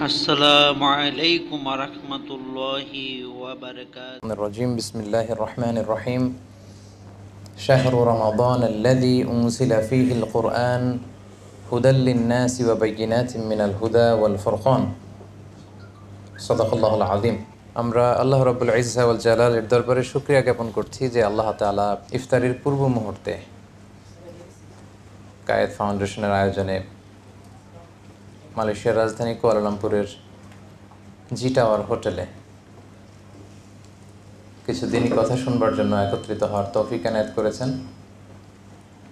আসসালামু আলাইকুম রহমতুল্লাহি ওয়া বারাকাতুহু। الرجيم بسم الله الرحمن الرحيم شهر رمضان الذي أنزل فيه القرآن هدى للناس وبينات من الهدى والفرقان صدق الله العظيم আমরা আল্লাহ রাব্বুল ইজ্জা ওয়াল জালালের দরবারে শুকরিয়া জ্ঞাপন করছি যে আল্লাহ তাআলা ইফতারির পূর্ব মুহূর্তে কায়েত ফাউন্ডেশনের আয়োজনে মালয়েশিয়ার রাজধানী কুয়ালালামপুরের জি টাওয়ার হোটেলে কিছুদিনই কথা শুনবার জন্য একত্রিত হওয়ার তৌফিক এনায়েত করেছেন।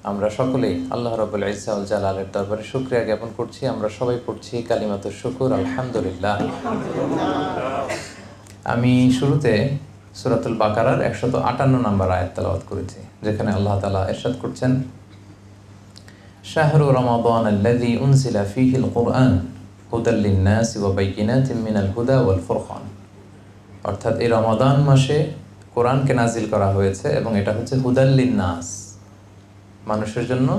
আমরা সকলেই আল্লাহ রাব্বুল ইজ্জা ওয়াল জালালের দরবারে শুকরিয়া জ্ঞাপন করছি। আমরা সবাই পড়ছি কালিমাতুশ শুকর আলহামদুলিল্লাহ। আমি শুরুতে সূরাতুল বাকারার 158 নম্বর আয়াত তেলাওয়াত করেছি, যেখানে আল্লাহ তাআলা ইরশাদ করছেন, শাহরু রমাদান আল্লাযী উনজিলা ফীহিল কুরআন হুদাল লিন-নাসি ওয়া বাইয়িনাতিন মিনাল হুদা ওয়াল ফুরকান। অর্থাৎ এই রমাদান মাসে কোরআনকে নাজিল করা হয়েছে এবং এটা হচ্ছে হুদাল লিন-নাস, মানুষের জন্য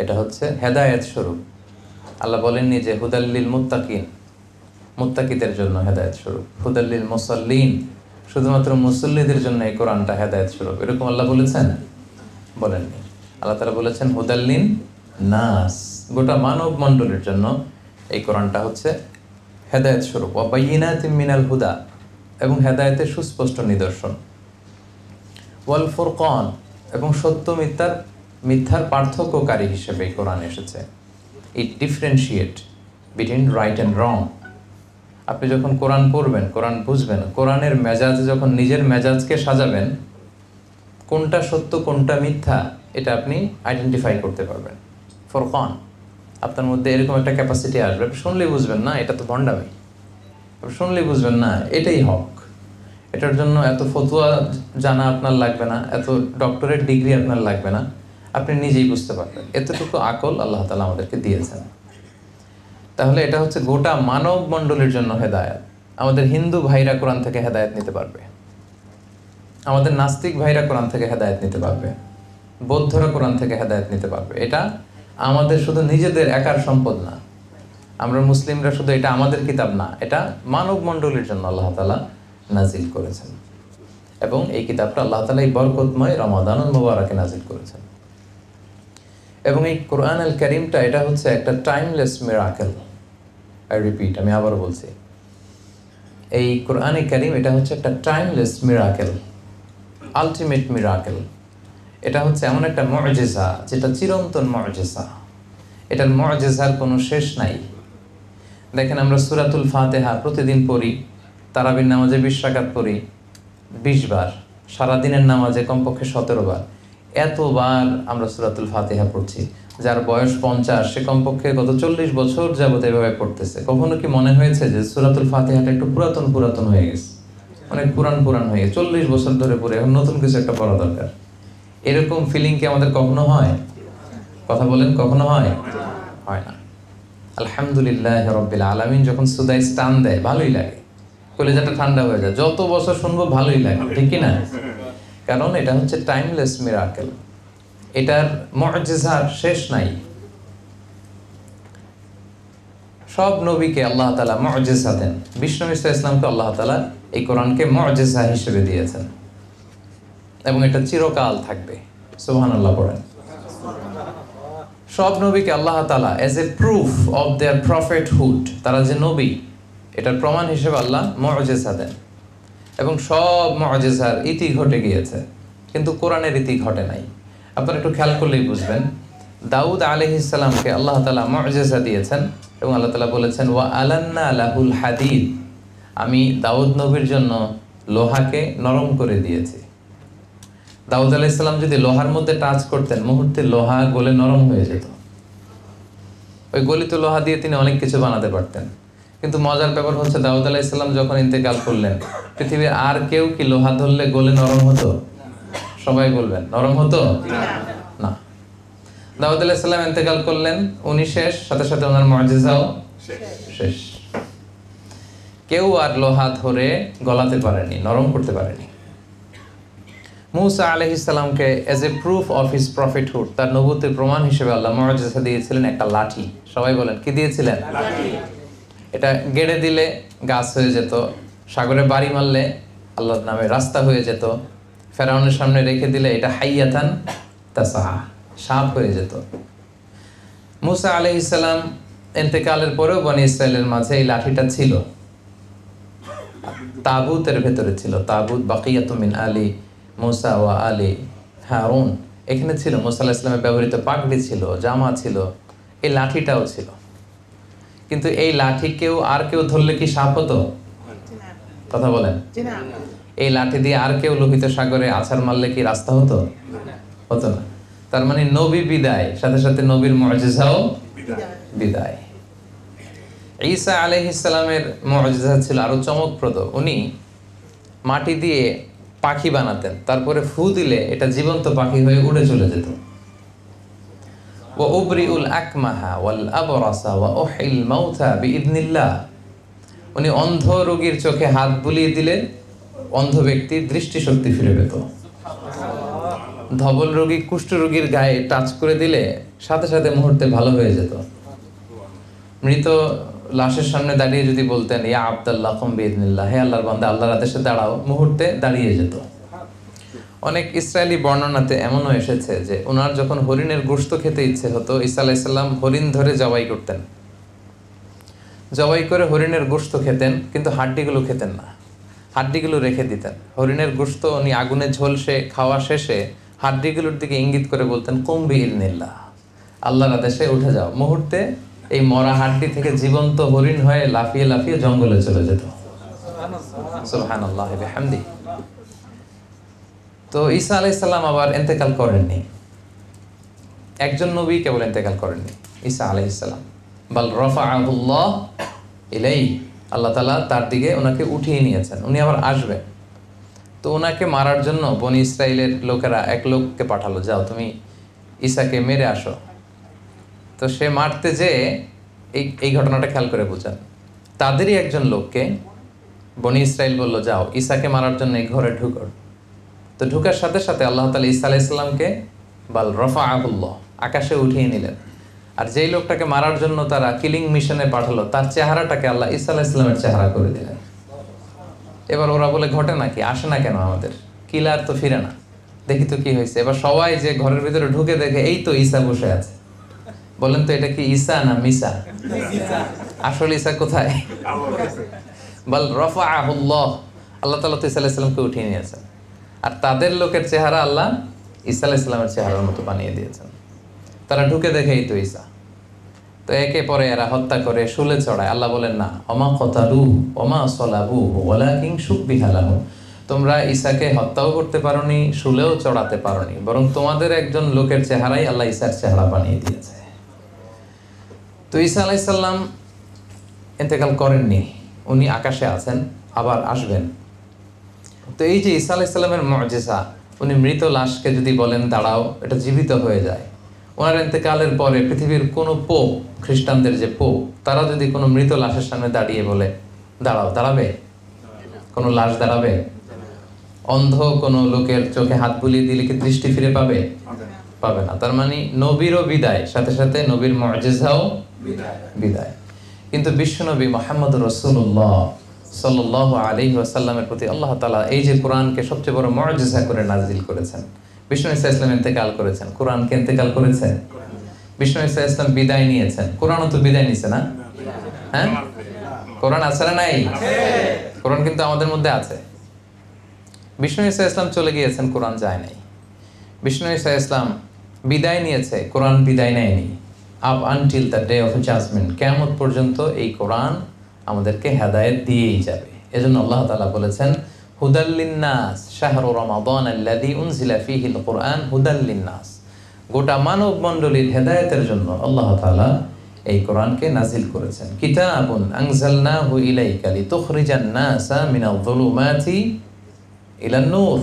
এটা হচ্ছে হেদায়েত স্বরূপ। আল্লাহ বলেননি যে হুদাল লিল মুত্তাকিন, মুত্তাকিদের জন্য হেদায়েত স্বরূপ, হুদাল লিল মুসাল্লিন, শুধুমাত্র মুসল্লিদের জন্য এই কোরআনটা হেদায়েত স্বরূপ, এরকম আল্লাহ বলেছেন? বলেননি। আল্লাহ তাআলা বলেছেন হুদাল লিন-নাস, গোটা মানব মণ্ডলীর জন্য এই কোরআনটা হচ্ছে হেদায়েত স্বরূপ। ওয়া বাইয়িনাতিন মিনাল হুদা, এবং হেদায়েতের সুস্পষ্ট নিদর্শন। ওয়াল ফুরকান, এবং সত্য মিথ্যার পার্থক্যকারী হিসেবে এই কোরআন এসেছে। It differentiate between right and wrong. আপনি যখন কোরআন পড়বেন, কোরআন বুঝবেন, কোরআনের মেজাজে যখন নিজের মেজাজকে সাজাবেন, কোনটা সত্য কোনটা মিথ্যা এটা আপনি আইডেন্টিফাই করতে পারবেন। ফুরকান, আপনার মধ্যে এরকম একটা ক্যাপাসিটি আসবে। আপনি শুনলেই বুঝবেন না এটা তো ভণ্ডামি, আপনি শুনলেই বুঝবেন না এটাই হক। এটার জন্য এত ফতোয়া জানা আপনার লাগবে না, এত ডক্টরেট ডিগ্রি আপনার লাগবে না, আপনি নিজেই বুঝতে পারবেন। এতটুকু আকল আল্লাহ তাআলা আমাদেরকে দিয়েছেন। তাহলে এটা হচ্ছে গোটা মানব মণ্ডলীর জন্য হেদায়েত। আমাদের হিন্দু ভাইরা কোরআন থেকে হেদায়েত নিতে পারবে, আমাদের নাস্তিক ভাইরা কোরআন থেকে হেদায়েত নিতে পারবে, বৌদ্ধরা কোরআন থেকে হেদায়েত নিতে পারবে। এটা আমাদের শুধু নিজেদের একার সম্পদ না, আমরা মুসলিমরা শুধু এটা আমাদের কিতাব না, এটা মানব মণ্ডলীর জন্য আল্লাহ তাআলা নাজিল করেছেন। এবং এই কিতাবটা আল্লাহ তাআলা এই বরকতময় রমাদানুল মুবারাকে নাজিল করেছেন। এবং এই কোরআন আল কারীমটা এটা হচ্ছে একটা টাইমলেস মিরাকেল। আই রিপিট, আমি আবারও বলছি, এই কোরআনে কারীম এটা হচ্ছে একটা টাইমলেস মিরাকেল, আলটিমেট মিরাকেল। এটা হচ্ছে এমন একটা মুজিজা যেটা চিরন্তন মুজিজা, এটার মুজিজার কোনো শেষ নাই। দেখেন, আমরা সূরাতুল ফাতিহা প্রতিদিন পড়ি, তারাবির নামাজে 20 রাকাত পড়ি 20 বার, সারাদিনের নামাজে কমপক্ষে 17 বার। এতবার আমরা সূরাতুল ফাতিহা পড়ছি। যার বয়স 50 সে কমপক্ষে গত 40 বছর যাবত এভাবে পড়তেছে। কখনো কি মনে হয়েছে যে সূরাতুল ফাতিহাটা একটু পুরাতন হয়ে গেছে, অনেক পুরান হয়ে গেছে, 40 বছর ধরে পড়ে এখন নতুন কিছু একটা পড়া দরকার? এরকম ফিলিং কি আমাদের কখনো হয়? কথা বলেন, কখনো হয়? হয় না। আলহামদুলিল্লাহ রাব্বিল আলামিন যখন সুদাই স্টান দেয় ভালোই লাগে, কলিজাটা ঠান্ডা হয়ে যায়। যত বছর শুনবো ভালোই লাগে, ঠিক কি না? কারণ এটা হচ্ছে টাইমলেস মিরাকেল, এটার মুজিজার শেষ নাই। সব নবীকে আল্লাহ তাআলা মুজিজা দেন, বিষ্ণু ঈসা ইসলামকে আল্লাহ তাআলা এই কোরআনকে মুজিজা হিসেবে দিয়েছেন এবং এটা চিরকাল থাকবে। সুবহানাল্লাহ পড়েন। সব নবীকে আল্লাহ তাআলা as a proof of their prophethood, তারা যে নবী এটার প্রমাণ হিসেবে আল্লাহ মুজিজা দেন। এবং সব মুজিজার ইতি ঘটে গিয়েছে, কিন্তু কোরআনের ইতি ঘটে নাই। আপনারা একটু খেয়াল করলেই বুঝবেন, দাউদ আলাইহিস সালামকে আল্লাহ তাআলা মুজিজা দিয়েছেন এবং আল্লাহ তাআলা বলেছেন ওয়া আলান্না লাহুল হাদিদ, আমি দাউদ নবীর জন্য লোহাকে নরম করে দিয়েছি। দাউদ আলাইহিস সালাম যদি লোহার মধ্যে টাচ করতেন, মুহূর্তে লোহা গলে নরম হয়ে যেত। ওই গলিত লোহা দিয়ে তিনি অনেক কিছু বানাতে পারতেন। কিন্তু মজার ব্যাপার হচ্ছে, দাউদ আলাইহিস সালাম যখন ইন্তেকাল করলেন, পৃথিবীর আর কেউ কি লোহা ধরলে গলে নরম হতো? সবাই বলবেন, নরম হতো না। দাউদ আলাইহিস সালাম ইন্তেকাল করলেন, উনি শেষ, সাথে সাথে ওনার মুজিজাও শেষ। কেউ আর লোহা ধরে গলাতে পারেনি, নরম করতে পারেনি। মুসা আলাইহিস সালামকে as a proof of his prophethood, তার নবুয়তের প্রমাণ হিসেবে আল্লাহ মুজিজা দিয়েছিলেন একটা লাঠি। সবাই বলেন, কি দিয়েছিলেন? লাঠি। এটা গেড়ে দিলে গাছ হয়ে যেত, সাগরে বাড়ি মারলে আল্লাহর নামে রাস্তা হয়ে যেত, ফেরাউনের সামনে রেখে দিলে এটা হাইয়াতান তাসাহা, সাপ হয়ে যেত। মুসা আলাইহিস সালাম ইন্তেকালের পরেও বনি ইসরায়েলের মাঝে এই লাঠিটা ছিল, তাবুতের ভেতরে ছিল। তাবুত বাকিয়াতুম মিন আলী মুসা ওয়া আলী হারুন, এখানে ছিল। মুসা আলাইহিস সালামের ব্যবহৃত পাগড়ি ছিল, জামা ছিল, এই লাঠিটাও ছিল। কিন্তু এই লাঠি আর কেউ ধরলে কি সাপ হতো? কথা বলেন। এই লাঠি দিয়ে আর কেউ লোহিত সাগরে আছাড় মারলে কি রাস্তা হতো? হতো না। তার মানে নবী বিদায়, সাথে সাথে নবীর মুআজিজাও বিদায়। ঈসা আলাইহিস সালামের মুআজিজা ছিল আরো চমকপ্রদ। উনি মাটি দিয়ে পাখি বানাতেন, তারপরে ফু দিলে এটা জীবন্ত পাখি হয়ে উড়ে চলে যেত। ওয়া উবরিউল আকমাহা ওয়াল আবরাসা ওয়া উহিল মাউতা বিইذنিল্লাহ। উনি অন্ধ রোগীর চোখে হাত বুলিয়ে দিলে অন্ধ ব্যক্তির দৃষ্টিশক্তি ফিরে পেত। ধবল রোগী, কুষ্ঠ রোগীর গায়ে টাচ করে দিলে সাথে সাথে মুহূর্তে ভালো হয়ে যেত। মৃত লাশের সামনে দাঁড়িয়ে যদি বলতেন ইয়া আব্দুল্লাহ কুম বিইذনিল্লাহ, হে আল্লাহর বান্দা আল্লাহর আদেশে দাঁড়াও, মুহূর্তে দাঁড়িয়ে যেত। অনেক ইসরায়েলি বর্ণনাতে এমনও এসেছে যে ওনার যখন হরিণের গোশত খেতে ইচ্ছে হতো, ঈসা আলাইহিস সালাম হরিণ ধরে জবাই করতেন, জবাই করে হরিণের গোশত খেতেন, কিন্তু হাড্ডিগুলো খেতেন না, হাড্ডিগুলো রেখে দিতেন। হরিণের গোশত উনি আগুনে ঝলসে খাওয়া শেষে হাড্ডিগুলোর দিকে ইঙ্গিত করে বলতেন কুম বিইذনিল্লাহ, আল্লাহর আদেশে উঠে যাও। মুহূর্তে এই মরা হাড্ডি থেকে জীবন্ত হরিণ হয়ে লাফিয়ে লাফিয়ে জঙ্গলে চলে যেত। সুবহানাল্লাহ ওয়া বিহামদিহি। তো ঈসা আলাইহিস সালাম আবার ইন্তেকাল করেননি, একজন নবী কেবল ইন্তেকাল করেননি, ঈসা আলাইহিস সালাম। বাল রাফাআহুল্লাহ ইলাইহি, আল্লাহ তাআলা তার দিকে ওনাকে উঠিয়ে নিয়েছেন, উনি আবার আসবেন। তো ওনাকে মারার জন্য বনি ইসরাইলের লোকেরা এক লোককে পাঠালো, যাও তুমি ঈসাকে মেরে আসো। তো সে মারতে যেয়ে এই ঘটনাটা খেয়াল করে বুঝেন, তাদেরই একজন লোককে বনি ইসরাইল বলল, যাও ঈসাকে মারার জন্য এই ঘরে ঢুকো। তো ঢুকার সাথে সাথে আল্লাহ তাআলা ঈসা আলাইহিস সালামকে বাল রাফাআহুল্লাহ, আকাশে উঠিয়ে নিলেন। আর যেই লোকটাকে মারার জন্য তারা কিলিং মিশনে পাঠালো, তার চেহারাটাকে আল্লাহ ঈসা আলাইহিস সালামের চেহারা করে দিলেন। এবার ওরা বলে, ঘটে নাকি, আসে না কেন আমাদের কিলার তো ফিরে না, দেখি তো কি হয়েছে। এবার সবাই যে ঘরের ভিতরে ঢুকে দেখে এই তো ঈসা বসে আছে। বলেন তো এটা কি ঈসা না মিসা? আসলে ঈসা কোথায়? বাল রাফাআহুল্লাহ, আল্লাহ তাআলা তো ঈসা আলাইহিস সালামকে উঠিয়ে নিয়েছেন। আর তাদের লোকের চেহারা আল্লাহ ঈসা আলাইহিস সালামের চেহারার মতো বানিয়ে দিয়েছেন। তারা ঢুকে দেখে এই তো ঈসা। তো একে পরে এরা হত্যা করে শুলে চড়ায়। আল্লাহ বলেন, না, ওমা কতালুহু ওমা সলাবুহু ওয়ালাকিন শুববিহা লাহুম, তোমরা ঈসাকে হত্যাও করতে পারোনি, শুলেও চড়াতে পারোনি, বরং তোমাদের একজন লোকের চেহারাই আল্লাহ ঈসার চেহারা বানিয়ে দিয়েছে। তো ঈসা আলাইহিস সালাম ইন্তেকাল করেননি, উনি আকাশে আছেন, আবার আসবেন। তো এই যে ঈসা আলাইহিস সালামের মুআজিজা, উনি মৃত লাশকে যদি বলেন দাঁড়াও, এটা জীবিত হয়ে যায়। ওনার ইন্তেকালের পরে পৃথিবীর কোনো পোপ, খ্রিস্টানদের যে পোপ, তারা যদি কোনো মৃত লাশের সামনে দাঁড়িয়ে বলে দাঁড়াও, দাঁড়াবে? কোনো লাশ দাঁড়াবে? অন্ধ কোনো লোকের চোখে হাত বুলিয়ে দিলে কি দৃষ্টি ফিরে পাবে? পাবে না। তার মানে নবীরও বিদায়, সাথে সাথে নবীর মুআজিজাও বিদায়। কিন্তু বিশ্বনবী মুহাম্মদুর রাসূলুল্লাহ সাল্লাল্লাহু আলাইহি ওয়াসাল্লামের প্রতি আল্লাহ তাআলা এই যে কোরআনকে সবচেয়ে বড় মুআজিজা করে নাজিল করেছেন। বিষ্ণু ঈসা ইসলাম ইন্তেকাল করেছেন, কোরআনকে ইন্তেকাল করেছেন। বিষ্ণু ঈসা ইসলাম বিদায় নিয়েছেন, কোরআনও তো বিদায় নিছে না? হ্যাঁ, কোরআন আছে না নাই? কোরআন কিন্তু আমাদের মধ্যে আছে। বিষ্ণু ঈসা ইসলাম চলে গিয়েছেন, কোরআন যায় নাই। বিষ্ণু ঈসা ইসলাম বিদায় নিয়েছে, কোরআন বিদায় নেয়নি। Up until the day of judgment, কিয়ামত পর্যন্ত এই কোরআন আমাদেরকে হেদায়েত দিয়েই যাবে। এজন্য আল্লাহ তাআলা বলেছেন, হুদাল লিন্নাস শাহরু রমাদান আল্লাযী উনজিলা ফীহিল কুরআন হুদাল লিন্নাস, গোটা মানব মণ্ডলীর হেদায়েতের জন্য আল্লাহ তাআলা এই কোরআনকে নাজিল করেছেন। কিতাবুন আনজালনাহু ইলাইকা লিতুখরিজান নাসা মিনাল যুলুমাতি ইলান নূর।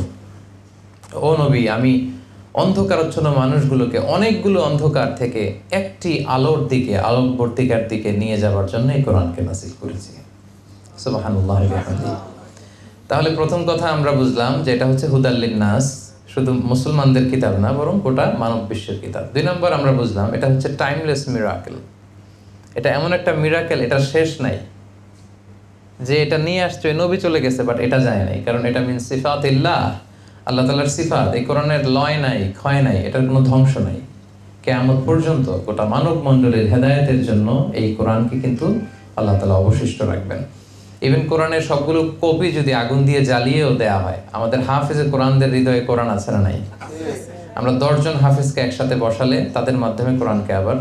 ও নবী, আমি অন্ধকারাচ্ছন্ন মানুষগুলোকে অনেকগুলো অন্ধকার থেকে একটি আলোর দিকে, আলোকবর্তিকার দিকে নিয়ে যাওয়ার জন্য এই কোরআনকে নাজিল করেছি। সুবহানাল্লাহি ওয়া বিহামদিহি। তাহলে প্রথম কথা আমরা বুঝলাম যে এটা হচ্ছে হুদাল লিন্নাস, শুধু মুসলমানদের কিতাব না, বরং গোটা মানব বিশ্বের কিতাব। 2 নম্বর আমরা বুঝলাম এটা হচ্ছে টাইমলেস মিরাকেল। এটা এমন একটা মিরাকেল, এটার শেষ নাই। যে এটা নিয়ে আসছে নবী চলে গেছে, বাট এটা যায় নাই, কারণ এটা মিন সিফাতিল্লাহ, আল্লাহ তাআলার সিফাত। এই কোরআনের লয় নাই, ক্ষয় নাই, এটার কোনো ধ্বংস নাই। কিয়ামত পর্যন্ত গোটা মানব মণ্ডলের হেদায়েতের জন্য এই কোরআনকে কিন্তু আল্লাহ তাআলা অবশিষ্ট রাখবেন। ইভেন কোরআনের সবগুলো কপি যদি আগুন দিয়ে জ্বালিয়েও দেয়া হয়, আমাদের হাফেজে কোরআনদের হৃদয়ে কোরআন আছে না নাই? আমরা 10 জন হাফেজকে একসাথে বসালে তাদের মাধ্যমে কোরআনকে আবার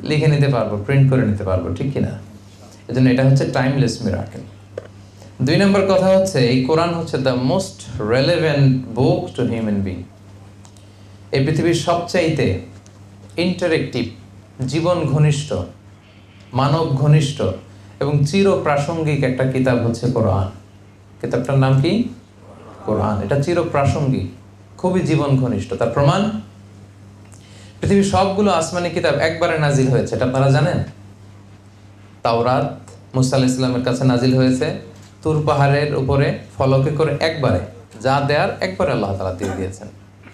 লিখে নিতে পারবো, প্রিন্ট করে নিতে পারবো, ঠিক কিনা? এজন্য এটা হচ্ছে টাইমলেস মিরাকেল। 2 নম্বর কথা হচ্ছে এই কোরআন হচ্ছে the most relevant book to human being. এই পৃথিবীর সবচাইতে ইন্টারেক্টিভ, জীবন ঘনিষ্ঠ, মানব ঘনিষ্ঠ এবং চির প্রাসঙ্গিক একটা কিতাব হচ্ছে কোরআন। কিতাবটার নাম কি? কোরআন। এটা চির প্রাসঙ্গিক, খুবই জীবন ঘনিষ্ঠ। তার প্রমাণ, পৃথিবীর সবগুলো আসমানি কিতাব একবারে নাজিল হয়েছে, এটা আপনারা জানেন? তাওরাত মুসা আলাইহিস সালামের কাছে নাজিল হয়েছে তুর পাহাড়ের উপরে ফলকে করে, একবারে যা দেয়ার একবারে আল্লাহ তাআলা দিয়ে দিয়েছেন।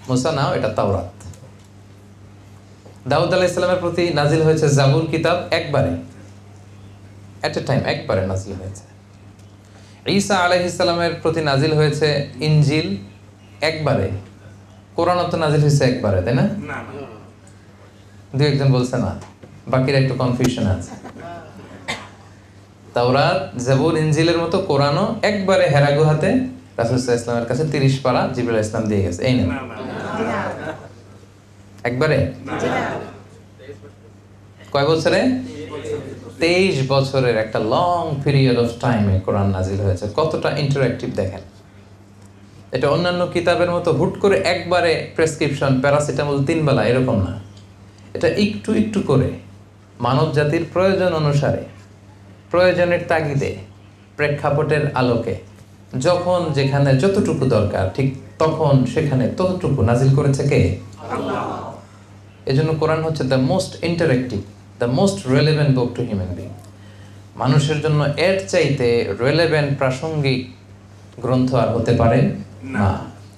মুসা নাও, এটা তাওরাত। দাউদ আলাইহিস সালামের প্রতি নাজিল হয়েছে জাবুর কিতাব, একবারে এট এ টাইম, একবারে নাজিল হয়েছে। ঈসা আলাইহিস সালামের প্রতি নাজিল হয়েছে ইনজিল, একবারে। কোরআনও তো নাজিল হয়েছে একবারে, তাই না? দু একজন বলছে না, বাকিরা একটু কনফিউশন আছে। তাওরাত, জাবুর, ইনজিলের মতো কোরআনও একবারে হেরা গুহাতে রাসূল সাল্লাল্লাহু আলাইহি ওয়াসাল্লামের কাছে 30 পারা জিবরাইল আলাইহিস সালাম দিয়ে গেছে। এই নেন, একবারে। কয় বছরে? 23 বছরের একটা লং পিরিয়ড অফ টাইমে কোরআন নাজিল হয়েছে। কতটা ইন্টারঅ্যাক্টিভ দেখেন। এটা অন্যান্য কিতাবের মতো হুট করে একবারে প্রেসক্রিপশন, প্যারাসিটামল 3 বেলা, এরকম না। এটা একটু একটু করে মানব জাতির প্রয়োজন অনুসারে, প্রয়োজনের তাগিদে, প্রেক্ষাপটের আলোকে, যখন যেখানে যতটুকু দরকার ঠিক তখন সেখানে ততটুকু নাজিল করেছে কে? আল্লাহ। এজন্য কোরআন হচ্ছে the most interactive, the most relevant book to human being. মানুষের জন্য এর চাইতে রেলেভেন্ট, প্রাসঙ্গিক গ্রন্থ আর হতে পারে না।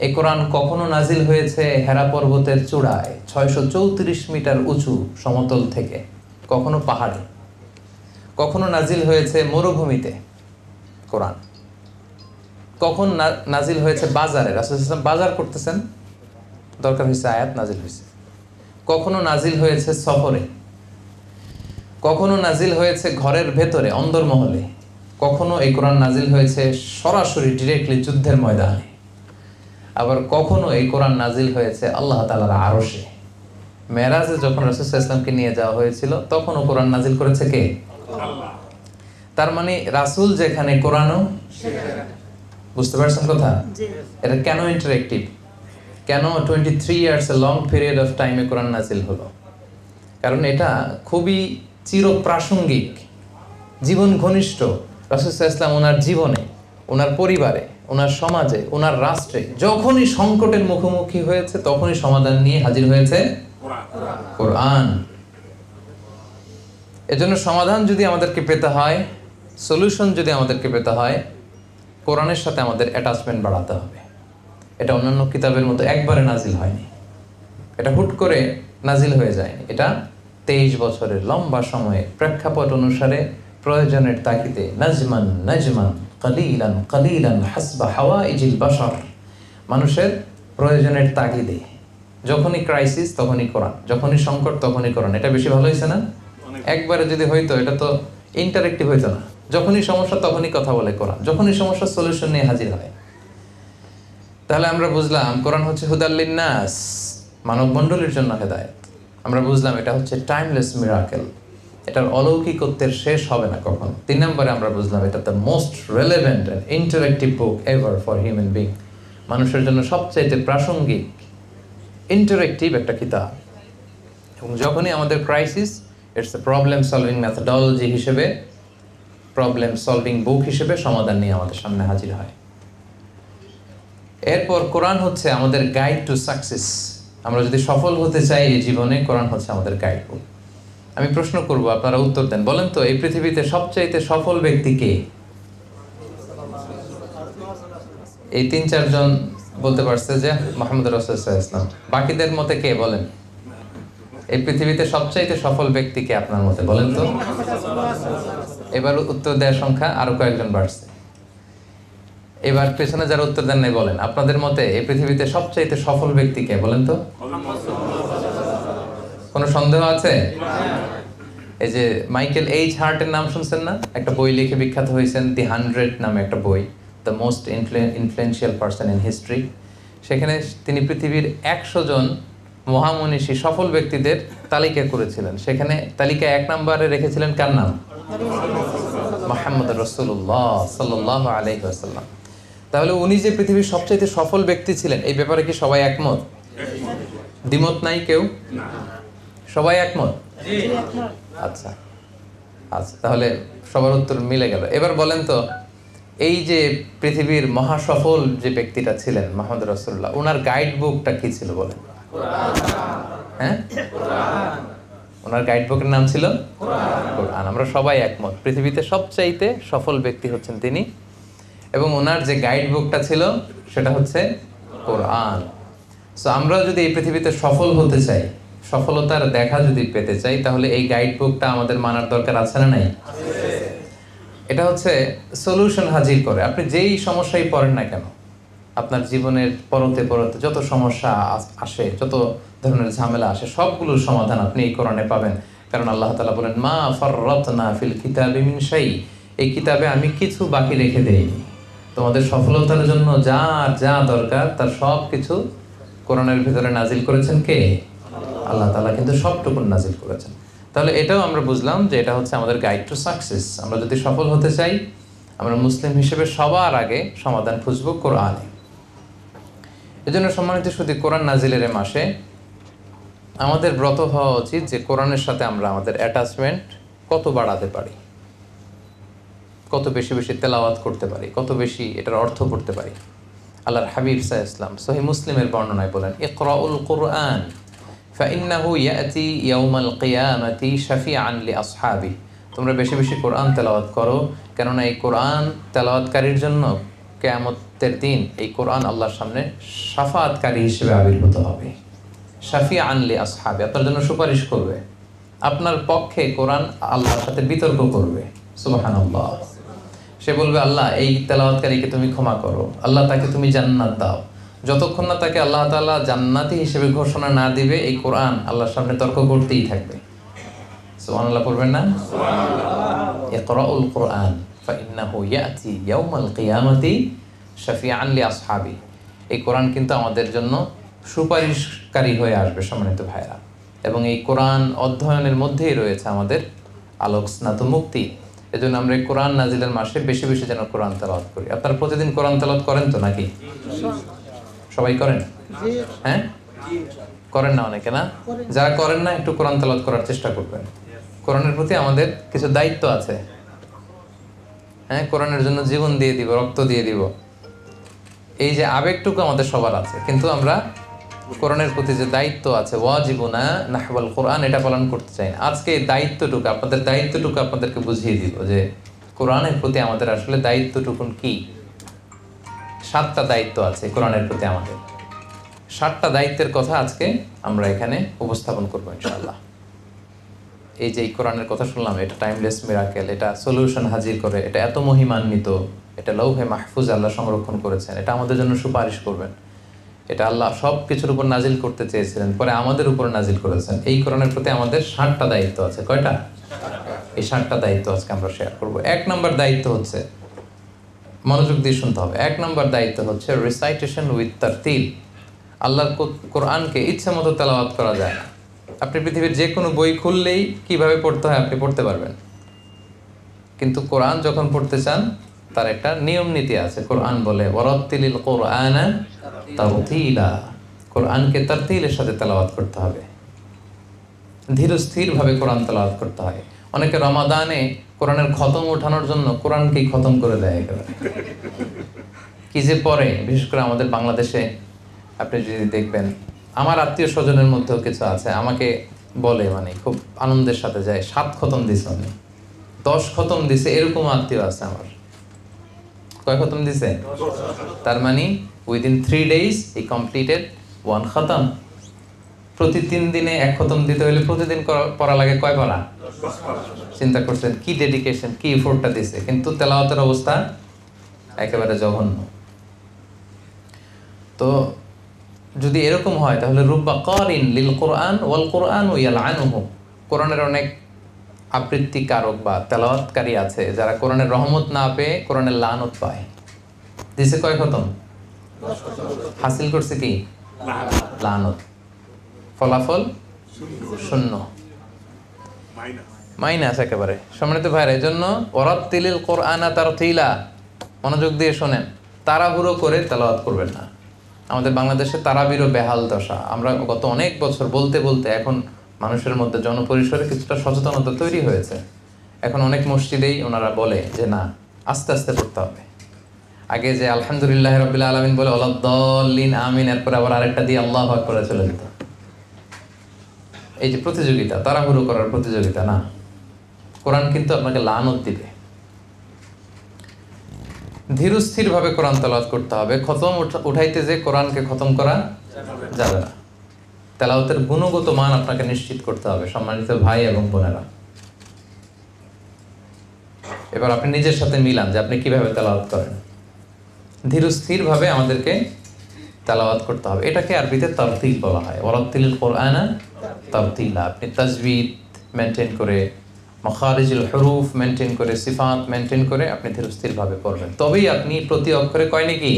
এই কোরআন কখনো নাজিল হয়েছে হেরা পর্বতের চূড়ায় 634 মিটার উঁচু সমতল থেকে, কখনো পাহাড়ে, কখনো নাজিল হয়েছে মরুভূমিতে কোরআন, কখন নাজিল হয়েছে বাজারে, রাসূল সাল্লাল্লাহু আলাইহি ওয়াসাল্লাম বাজার করতেছেন, দরকার হয়েছে আয়াত, নাজিল হয়েছে। কখনো নাজিল হয়েছে সফরে, কখনো নাজিল হয়েছে ঘরের ভেতরে অন্দরমহলে, কখনো এই কোরআন নাজিল হয়েছে সরাসরি ডিরেক্টলি যুদ্ধের ময়দানে, আবার কখনো এই কোরআন নাজিল হয়েছে আল্লাহ তাআলার আরশে। মেরাজে যখন রাসূল সাল্লাল্লাহু আলাইহি ওয়াসাল্লামকে নিয়ে যাওয়া হয়েছিল তখনও কোরআন নাজিল করেছে কে? আল্লাহ। তার মানে রাসূল যেখানে, কোরআনও সেখানে। বুঝতে পারছেন কথা? এটা কেন ইন্টারেক্টিভ, কেন 23 years a long period of টাইমে কোরআন নাজিল হলো? কারণ এটা খুবই চিরপ্রাসঙ্গিক, জীবন ঘনিষ্ঠ। রাসূল সাল্লাল্লাহু আলাইহি ওয়াসাল্লাম ওনার জীবনে, ওনার পরিবারে, ওনার সমাজে, ওনার রাষ্ট্রে যখনই সংকটের মুখোমুখি হয়েছে তখনই সমাধান নিয়ে হাজির হয়েছে কোরআন। এজন্য সমাধান যদি আমাদেরকে পেতে হয়, সলিউশন যদি আমাদেরকে পেতে হয়, কোরআনের সাথে আমাদের অ্যাটাচমেন্ট বাড়াতে হবে। এটা অন্যান্য কিতাবের মতো একবারে নাজিল হয়নি, এটা হুট করে নাজিল হয়ে যায়নি। এটা 23 বছরের লম্বা সময়ে প্রেক্ষাপট অনুসারে, প্রয়োজনের তাগিদে, নাজমান নাজমান কালিলান কালিলান হাসবা হাওয়াইজিল বাশার, মানুষের প্রয়োজনের তাগিদে, যখনই ক্রাইসিস তখনই কোরআন, যখনই সংকট তখনই কোরআন। এটা বেশি ভালো হয়েছে না? একবারে যদি হইতো এটা তো ইন্টারেক্টিভ হইতো না। যখনই সমস্যা তখনই কথা বলে কোরআন, যখনই সমস্যার সলিউশন নিয়ে হাজির হয়। তাহলে আমরা বুঝলাম কোরআন হচ্ছে হুদাল লিন্নাস, মানব মণ্ডলীর জন্য হেদায়েত। আমরা বুঝলাম এটা হচ্ছে টাইমলেস মিরাকেল, এটার অলৌকিকত্বের শেষ হবে না কখন। 3 নম্বরে আমরা বুঝলাম এটা the most relevant and interactive book ever for human being, মানুষের জন্য সবচাইতে প্রাসঙ্গিক ইন্টারেক্টিভ একটা কিতাব। এবং যখনই আমাদের crisis, it's a problem solving methodology হিসেবে, প্রবলেম সলভিং বুক হিসেবে সমাধান নিয়ে আমাদের সামনে হাজির হয়। এরপর কোরআন হচ্ছে আমাদের গাইড টু সাকসেস। আমরা যদি সফল হতে চাই এই জীবনে, কোরআন হচ্ছে আমাদের গাইড বুক। আমি প্রশ্ন করব, আপনারা উত্তর দেন। বলেন তো, এই পৃথিবীতে সবচাইতে সফল ব্যক্তি কে? এই 3-4 জন বলতে পারছে যে মুহাম্মদ রাসূলুল্লাহ সাল্লাল্লাহু আলাইহি ওয়াসাল্লাম। বাকিদের মতে কে বলেন? এই পৃথিবীতে সবচাইতে সফল ব্যক্তি কে আপনার মতে? বলেন তো। এবার উত্তর দেওয়ার সংখ্যা আরো কয়েকজন বাড়ছে। এবার পেছনে যারা উত্তর দেন নাই বলেন, আপনাদের মতে এই পৃথিবীতে সবচাইতে সফল ব্যক্তি কে বলেন তো? কোনো সন্দেহ আছে? এই যে মাইকেল এইচ হার্টের নাম শুনছেন না? একটা বই লিখে বিখ্যাত হয়েছেন, দি 100 নামে একটা বই, the most influential person in history. সেখানে তিনি পৃথিবীর 100 জন মহামনীষী সফল ব্যক্তিদের তালিকা করেছিলেন। সেখানে তালিকা 1 নম্বরে রেখেছিলেন কার নাম? মুহাম্মদ রাসূলুল্লাহ সাল্লাল্লাহু আলাইহি ওয়াসাল্লাম। তাহলে উনি যে পৃথিবীর সবচেয়ে সফল ব্যক্তি ছিলেন, এই ব্যাপারে কি সবাই একমত? দ্বিমত নাই কেউ? সবাই একমত? আচ্ছা আচ্ছা, তাহলে সবার উত্তর মিলে গেল। এবার বলেন তো, এই যে পৃথিবীর মহাসফল যে ব্যক্তিটা ছিলেন মুহাম্মদ রাসূলুল্লাহ, ওনার গাইড বুকটা কি ছিল বলেন? হ্যাঁ, ওনার গাইড বুকের নাম ছিল কোরআন। আমরা সবাই একমত, পৃথিবীতে সবচাইতে সফল ব্যক্তি হচ্ছেন তিনি, এবং ওনার যে গাইড বুকটা ছিল সেটা হচ্ছে কোরআন। সো আমরা যদি এই পৃথিবীতে সফল হতে চাই, সফলতার দেখা যদি পেতে চাই, তাহলে এই গাইড বুকটা আমাদের মানার দরকার আছে না নাই? এটা হচ্ছে সলিউশন হাজির করে। আপনি যেই সমস্যায় পড়েন না কেন, আপনার জীবনের পরতে পরতে যত সমস্যা আসে, যত ধরনের ঝামেলা আসে, সবগুলোর সমাধান আপনি এই কোরআনে পাবেন। কারণ আল্লাহ তাআলা বলেন, মা ফাররাতনা ফিল কিতাবি মিন শাই, এই কিতাবে আমি কিছু বাকি রেখে দেইনি। তোমাদের সফলতার জন্য যা যা দরকার তার সব কিছু কোরআনের ভিতরে নাজিল করেছেন কে? আল্লাহ তাআলা কিন্তু সবটুকু নাজিল করেছেন। তাহলে এটাও আমরা বুঝলাম যে এটা হচ্ছে আমাদের গাইড টু সাকসেস। আমরা যদি সফল হতে চাই, আমরা মুসলিম হিসেবে সবার আগে সমাধান খুঁজব কোরআনে। এজন্য সম্মানিত শুধু কোরআন নাজিলের মাসে আমাদের ব্রত হওয়া উচিত যে কোরআনের সাথে আমরা আমাদের অ্যাটাচমেন্ট কত বাড়াতে পারি, কত বেশি বেশি তেলাওয়াত করতে পারি, কত বেশি এটার অর্থ পড়তে পারি। আল্লাহর হাবিব সাল্লাল্লাহু আলাইহি ওয়াসাল্লাম সহিহ মুসলিমের বর্ণনায় বলেন, ইকরাউল কুরআন ফাইন্নাহু ইয়াতি ইয়াউমাল কিয়ামাতি শাফিআন লিআসহাবি। তোমরা বেশি বেশি কোরআন তেলাওয়াত করো, কেননা এই কোরআন তেলাওয়াতকারীর জন্য কিয়ামতের দিন এই কোরআন আল্লাহর সামনে শাফাআতকারী হিসেবে আবির্ভূত হবে। শাফিআন লিআসহাবি, আপনার জন্য সুপারিশ করবে, আপনার পক্ষে কোরআন আল্লাহর সাথে বিতর্ক করবে। সুবহানাল্লাহ। সে বলবে, আল্লাহ এই তেলাওয়াতকারীকে তুমি ক্ষমা করো, আল্লাহ তাকে তুমি জান্নাত দাও। যতক্ষণ না তাকে আল্লাহ তাআলা জান্নাতি হিসেবে ঘোষণা না দিবে, এই কোরআন আল্লাহর সামনে তর্ক করতেই থাকবে। সুবহানাল্লাহ পড়বেন না? সুবহানাল্লাহ। ইকরাউল কুরআন ফাইন্নাহু ইয়াতি ইয়াউমাল কিয়ামাতি শাফিআন লিআসহাবি। এই কোরআন কিন্তু আমাদের জন্য সুপারিশকারী হয়ে আসবে সম্মানিত ভাইরা, এবং এই কোরআন অধ্যয়নের মধ্যেই রয়েছে আমাদের আলোক স্নাত মুক্তি। এজন্য আমরা এই কোরআন নাজিলের মাসে বেশি বেশি যেন কোরআন তেলাওয়াত করি। আপনারা প্রতিদিন কোরআন তেলাওয়াত করেন তো নাকি? সবাই করেন? হ্যাঁ, করেন না অনেকে? না, যারা করেন না একটু কোরআন তেলাওয়াত করার চেষ্টা করবেন। কোরআনের প্রতি আমাদের কিছু দায়িত্ব আছে। হ্যাঁ, কোরআনের জন্য জীবন দিয়ে দিব, রক্ত দিয়ে দিব, এই যে আবেগটুকু আমাদের সবার আছে, কিন্তু আমরা কোরআনের প্রতি যে দায়িত্ব আছে, ওয়াজিবুনা নাহওয়াল কোরআন, এটা পালন করতে চাই না। আজকে এই দায়িত্বটুকু, আপনাদের দায়িত্বটুকু আপনাদেরকে বুঝিয়ে দিব যে কোরআনের প্রতি আমাদের আসলে দায়িত্বটুকুন কি। 7টা দায়িত্ব আছে কোরআনের প্রতি আমাদের। 7টা দায়িত্বের কথা আজকে আমরা এখানে উপস্থাপন করবো ইনশাআল্লাহ। এই যে কোরআনের কথা শুনলাম, এটা টাইমলেস মিরাকেল, এটা সলিউশন হাজির করে, এটা এত মহিমান্বিত, এটা লৌহে মাহফুজ আল্লাহ সংরক্ষণ করেছেন, এটা আমাদের জন্য সুপারিশ করবেন। এটা আল্লাহ সব কিছুর উপর নাজিল করতে চেয়েছিলেন, পরে আমাদের উপর নাজিল করেছেন। এই কোরআনের প্রতি আমাদের 7টা দায়িত্ব আছে। কয়টা? এই 7টা দায়িত্ব আজকে আমরা শেয়ার করব। 1 নম্বর দায়িত্ব হচ্ছে, মনোযোগ দিয়ে শুনতে হবে, 1 নম্বর দায়িত্ব হচ্ছে রিসাইটেশন উইথ তারতিল। আল্লাহর কোরআনকে ইচ্ছা মতো তেলাওয়াত করা যায় না। আপনি পৃথিবীর যে কোনো বই খুললেই কিভাবে পড়তে হয় আপনি পড়তে পারবেন, কিন্তু কোরআন যখন পড়তে চান তার একটা নিয়ম নীতি আছে। কোরআন বলে ওয়ারাত্তিলিল কোরআনা তারতিলা, কোরআনকে তারতিলের সাথে তেলাওয়াত করতে হবে, ধীর স্থিরভাবে কোরআন তেলাওয়াত করতে হয়। অনেকে রমাদানে কোরআনের খতম ওঠানোর জন্য কোরআনকেই খতম করে দেয় একেবারে। কি যে পড়ে, বিশেষ করে আমাদের বাংলাদেশে আপনি যদি দেখবেন, আমার আত্মীয় স্বজনের মধ্যেও কিছু আছে, আমাকে বলে, মানে খুব আনন্দের সাথে যায়, 7 খতম দিছে, 10 খতম দিছে, এরকম আত্মীয় আছে আমার। কয় খতম দিছে? তার মানে উইদিন 3 days he completed 1 খতম। প্রতি 3 দিনে এক খতম দিতে হলে প্রতিদিন পড়া লাগে কয় পারা? চিন্তা করছেন কি ডেডিকেশন, কি এফোর্টটা দিছে, কিন্তু তেলাওয়াতের অবস্থা একেবারে জঘন্য। তো যদি এরকম হয় তাহলে রুব্বা কারিন লিল কোরআন ওয়াল কোরআন ইয়ালআনুহু, কোরআনের অনেক আবৃত্তিকারক বা তেলাওয়াতকারী আছে যারা কোরআনের রহমত না পেয়ে কোরআনের লানত পায়। দিছে কয় খতম? হাসিল করছে কি? লানত। ফলাফল শূন্য, মাইনাস একেবারে। সম্মানিত ভাইরা, এই জন্য ওয়ারাত্তিলিল কোরআনা তারতিলা, মনোযোগ দিয়ে শোনেন, তাড়াহুড়ো করে তেলাওয়াত করবেন না। আমাদের বাংলাদেশে তারাবিরও বেহাল দশা। আমরা গত অনেক বছর বলতে বলতে এখন মানুষের মধ্যে জনপরিসরে কিছুটা সচেতনতা তৈরি হয়েছে। এখন অনেক মসজিদেই ওনারা বলে যে না, আস্তে আস্তে পড়তে হবে। আগে যে আলহামদুলিল্লাহ রাব্বিল আলামিন বলে ওয়ালাদ-দাল্লিন আমিন, এরপর আবার আরেকটা দিয়ে আল্লাহু আকবার চলে যেত। এই যে প্রতিযোগিতা, তাড়াহুড়ো করার প্রতিযোগিতা না, কোরআন কিন্তু আপনাকে লানত দিবে। ধীরস্থির ভাবে কোরআন তেলাওয়াত করতে হবে। খতম উঠাইতে যে কোরআনকে খতম করা যাবে না। তেলাওয়াতের গুণগত মান আপনাকে নিশ্চিত করতে হবে সম্মানিত ভাই এবং বোনেরা। এবার আপনি নিজের সাথে মিলান যে আপনি কিভাবে তেলাওয়াত করেন। ধীরস্থির ভাবে আমাদেরকে তেলাওয়াত করতে হবে। এটাকে আরবিতে তারতিল বলা হয়। ওয়ারাত্তিলিল কোরআনা তারতিলা। আপনি তাজবিদ মেনটেন করে, মাখারিজুল হুরুফ মেনটেন করে, সিফাত মেনটেন করে আপনি ধীরস্থিরভাবে পড়বেন। তবেই আপনি প্রতি অক্ষরে কয় নেকি?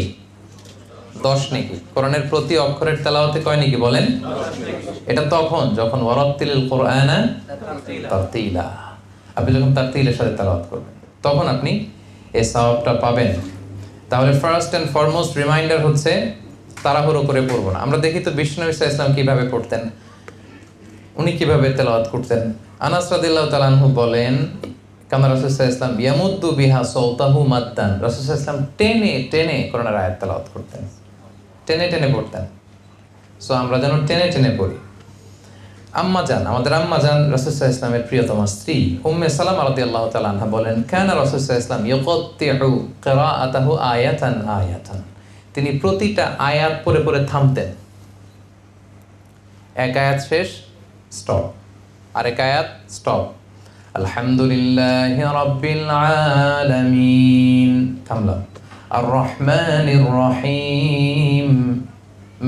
10 নেকি। কোরআনের প্রতি অক্ষরের তেলাওয়াতে কয় নেকি বলেন? এটা তখন যখন ওয়ারাত্তিলিল কোরআনা তারতিলা, আপনি যখন তারতিলের সাথে তেলাওয়াত করবেন তখন আপনি এই সওয়াবটা পাবেন। তাহলে ফার্স্ট এন্ড ফরমোস্ট রিমাইন্ডার হচ্ছে তাড়াহুড়ো করে পড়বো না। আমরা দেখি তো বিষ্ণু ইসা ইসলাম কিভাবে পড়তেন, উনি কিভাবে তেলাওয়াত করতেন। আনাস রাদিয়াল্লাহু তাআলা আনহু বলেন, কানা রাসূলুল্লাহ সাল্লাল্লাহু আলাইহি ওয়াসাল্লাম ইয়ামুদ্দু বিহা সাওতাহু মাদ্দান, রাসূলুল্লাহ সাল্লাল্লাহু আলাইহি ওয়াসাল্লাম টেনে টেনে কোরআনের আয়াত তেলাওয়াত করতেন, টেনে টেনে পড়তেন। সো আমরা যেন টেনে টেনে পড়ি। আম্মা জান, আমাদের আম্মা জান রাসূলুল্লাহ সাল্লাল্লাহু আলাইহি ওয়াসাল্লামের প্রিয়তমা স্ত্রী উম্মে সালামা রাদিয়াল্লাহু তাআলা আনহা বলেন, কানা রাসূলুল্লাহ সাল্লাল্লাহু আলাইহি ওয়াসাল্লাম ইয়াকাত্তিউ কিরাআতাহু আয়াতান আয়াতান, তিনি প্রতিটা আয়াত পড়ে পড়ে থামতেন। এক আয়াত শেষ, স্টপ, আরেক আয়াত স্টপ। আলহামদুলিল্লাহি রাব্বিল আলামিন, থামলাম। আর রহমানির রহিম,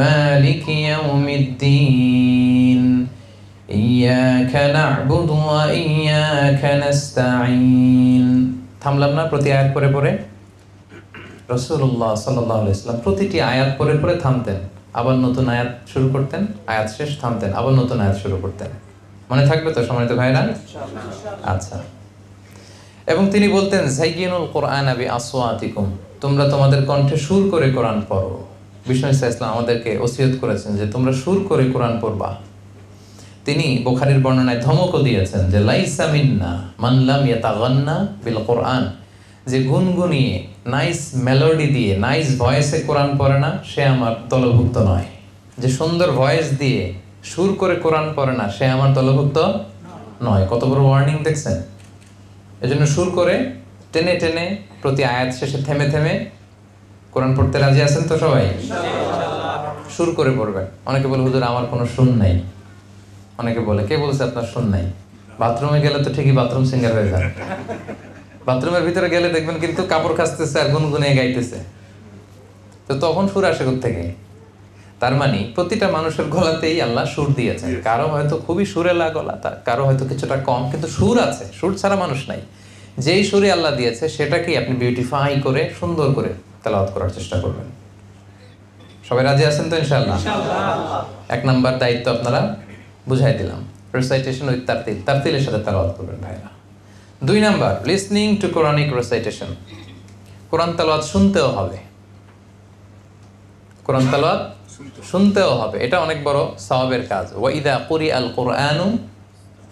মালিকি ইয়াউমিদ্দিন, ইয়াকা না'বুদু ওয়া ইয়াকা নাস্তাঈন, থামলাম না প্রতি আয়াত পড়ে পড়ে? রাসূলুল্লাহ সাল্লাল্লাহু আলাইহি ওয়াসাল্লাম প্রতিটি আয়াত পড়ে পড়ে থামতেন, আবার নতুন আয়াত শুরু করতেন, আয়াত শেষ, থামতেন, আবার নতুন আয়াত শুরু করতেন। মনে থাকবে তো সম্মানিত ভাইরা? আচ্ছা। এবং তিনি বলতেন, যাইয়িনুল কোরআনা বিআসওয়াতিকুম, তোমরা তোমাদের কণ্ঠে সুর করে কোরআন পড়ো। বিষ্ণু ইসা ইসলাম আমাদেরকে ওসিয়ত করেছেন যে তোমরা সুর করে কোরআন পড়বা। তিনি বুখারীর বর্ণনায় ধমকও দিয়েছেন যে লাইসা মিন্না মান লাম ইয়াতাগান্না বিল কোরআন, যে গুনগুনিয়ে নাইস মেলোডি দিয়ে নাইস ভয়েসে কোরআন পড়ে না সে আমার দলভুক্ত নয়। যে সুন্দর ভয়েস দিয়ে সুর করে কোরআন পড়ে না সে আমার দলভুক্ত নয়। কত বড় ওয়ার্নিং দেখছেন? এজন্য সুর করে টেনে টেনে প্রতি আয়াত শেষে থেমে থেমে কোরআন পড়তে রাজি আছেন তো সবাই? সুর করে পড়বেন। অনেকে বলে হুজুর আমার কোনো সুর নাই। অনেকে বলে, কে বলছে আপনার সুর নাই? বাথরুমে গেলে তো ঠিকই বাথরুম সিঙ্গার হয়ে যান। বাথরুমের ভিতরে গেলে দেখবেন কিন্তু কাপড় কাচতেছে আর গুনগুনে গাইতেছে, তো তখন সুর আসে কোত্থেকে? তার মানে প্রতিটা মানুষের গলাতেই আল্লাহ সুর দিয়েছেন। কারো হয়তো খুবই সুরেলা গলা, কারো হয়তো কিছুটা কম, কিন্তু সুর আছে। সুর ছাড়া মানুষ নাই। যেই সুরে আল্লাহ দিয়েছে সেটাকেই আপনি বিউটিফাই করে সুন্দর করে তেলাওয়াত করার চেষ্টা করবেন। সবাই রাজি আছেন তো ইনশাআল্লাহ? এক নাম্বার দায়িত্ব আপনারা বুঝাই দিলাম, রিসাইটেশন উইথ তারতিল, তারতিলের সাথে তেলাওয়াত করবেন ভাইরা। 2 number, listening to Quranic recitation, কোরআন তেলাওয়াত শুনতেও হবে। কোরআন তেলাওয়াত শুনতেও হবে, এটা অনেক বড় সওয়াবের কাজ। ওয়া ইযা কুরিআল কুরআনু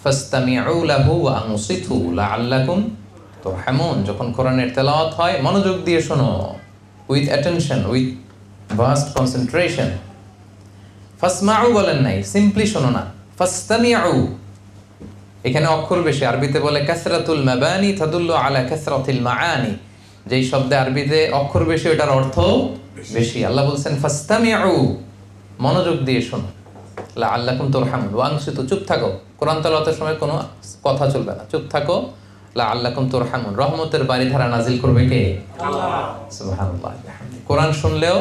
ফাসতামিউ লাহু ওয়া আনসিতু লাআল্লাকুম তুরহামুন, যখন কোরআনের তেলাওয়াত হয় মনোযোগ দিয়ে শোনো, with attention, with vast concentration. ফাসমাউ বলেন নাই, সিম্পলি শোনো না, ফাসতামিউ। এখানে অক্ষর বেশি, আরবিতে বলে কাসরাতুল মাবানি তাদুল্লু আলা কাসরাতিল মাআনি, যেই শব্দে আরবিতে অক্ষর বেশি ওটার অর্থ বেশি। আল্লাহ বলছেন ফাসতামিউ, মনোযোগ দিয়ে শোনো। লাআল্লাকুম তুরহামুন। ওয়ানসিতু, চুপ থাকো, কোরআন তেলাওয়াতের সময় কোনো কথা চলবে না, চুপ থাকো। লাআল্লাকুম তুরহামুন, রহমতের বারিধারা নাজিল করবে কে? আল্লাহ। সুবহানাল্লাহ। কোরআন শুনলেও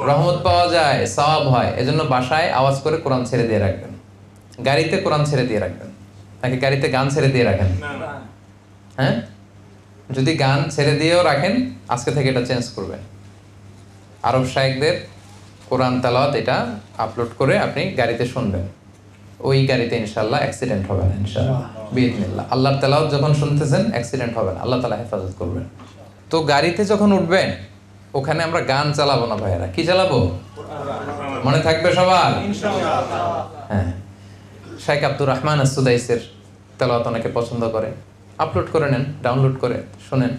রহমত পাওয়া যায়, সওয়াব হয়। এজন্য বাসায় আওয়াজ করে কোরআন ছেড়ে দিয়ে রাখবেন, গাড়িতে কোরআন ছেড়ে দিয়ে রাখবেন। নাকি গাড়িতে গান ছেড়ে দিয়ে রাখেন? হ্যাঁ, যদি গান ছেড়ে দিয়েও রাখেন, আজকে থেকে এটা চেঞ্জ করবেন। আরব শায়েখদের কোরআন তেলাওয়াত এটা আপলোড করে আপনি গাড়িতে শুনবেন, ওই গাড়িতে ইনশাআল্লাহ অ্যাক্সিডেন্ট হবে না ইনশাআল্লাহ বিইذনিল্লাহ। আল্লাহর তেলাওয়াত যখন শুনতেছেন অ্যাক্সিডেন্ট হবে না, আল্লাহ তাআলা হেফাজত করবেন। তো গাড়িতে যখন উঠবেন ওখানে আমরা গান চালাবো না ভাইয়েরা, কি চালাবো? মনে থাকবে সবার ইনশাআল্লাহ। হ্যাঁ, শেখ আব্দুর রহমান আস-সুদাইসের তেলাওয়াত অনেকে পছন্দ করে, আপলোড করে নেন, ডাউনলোড করে শুনেন।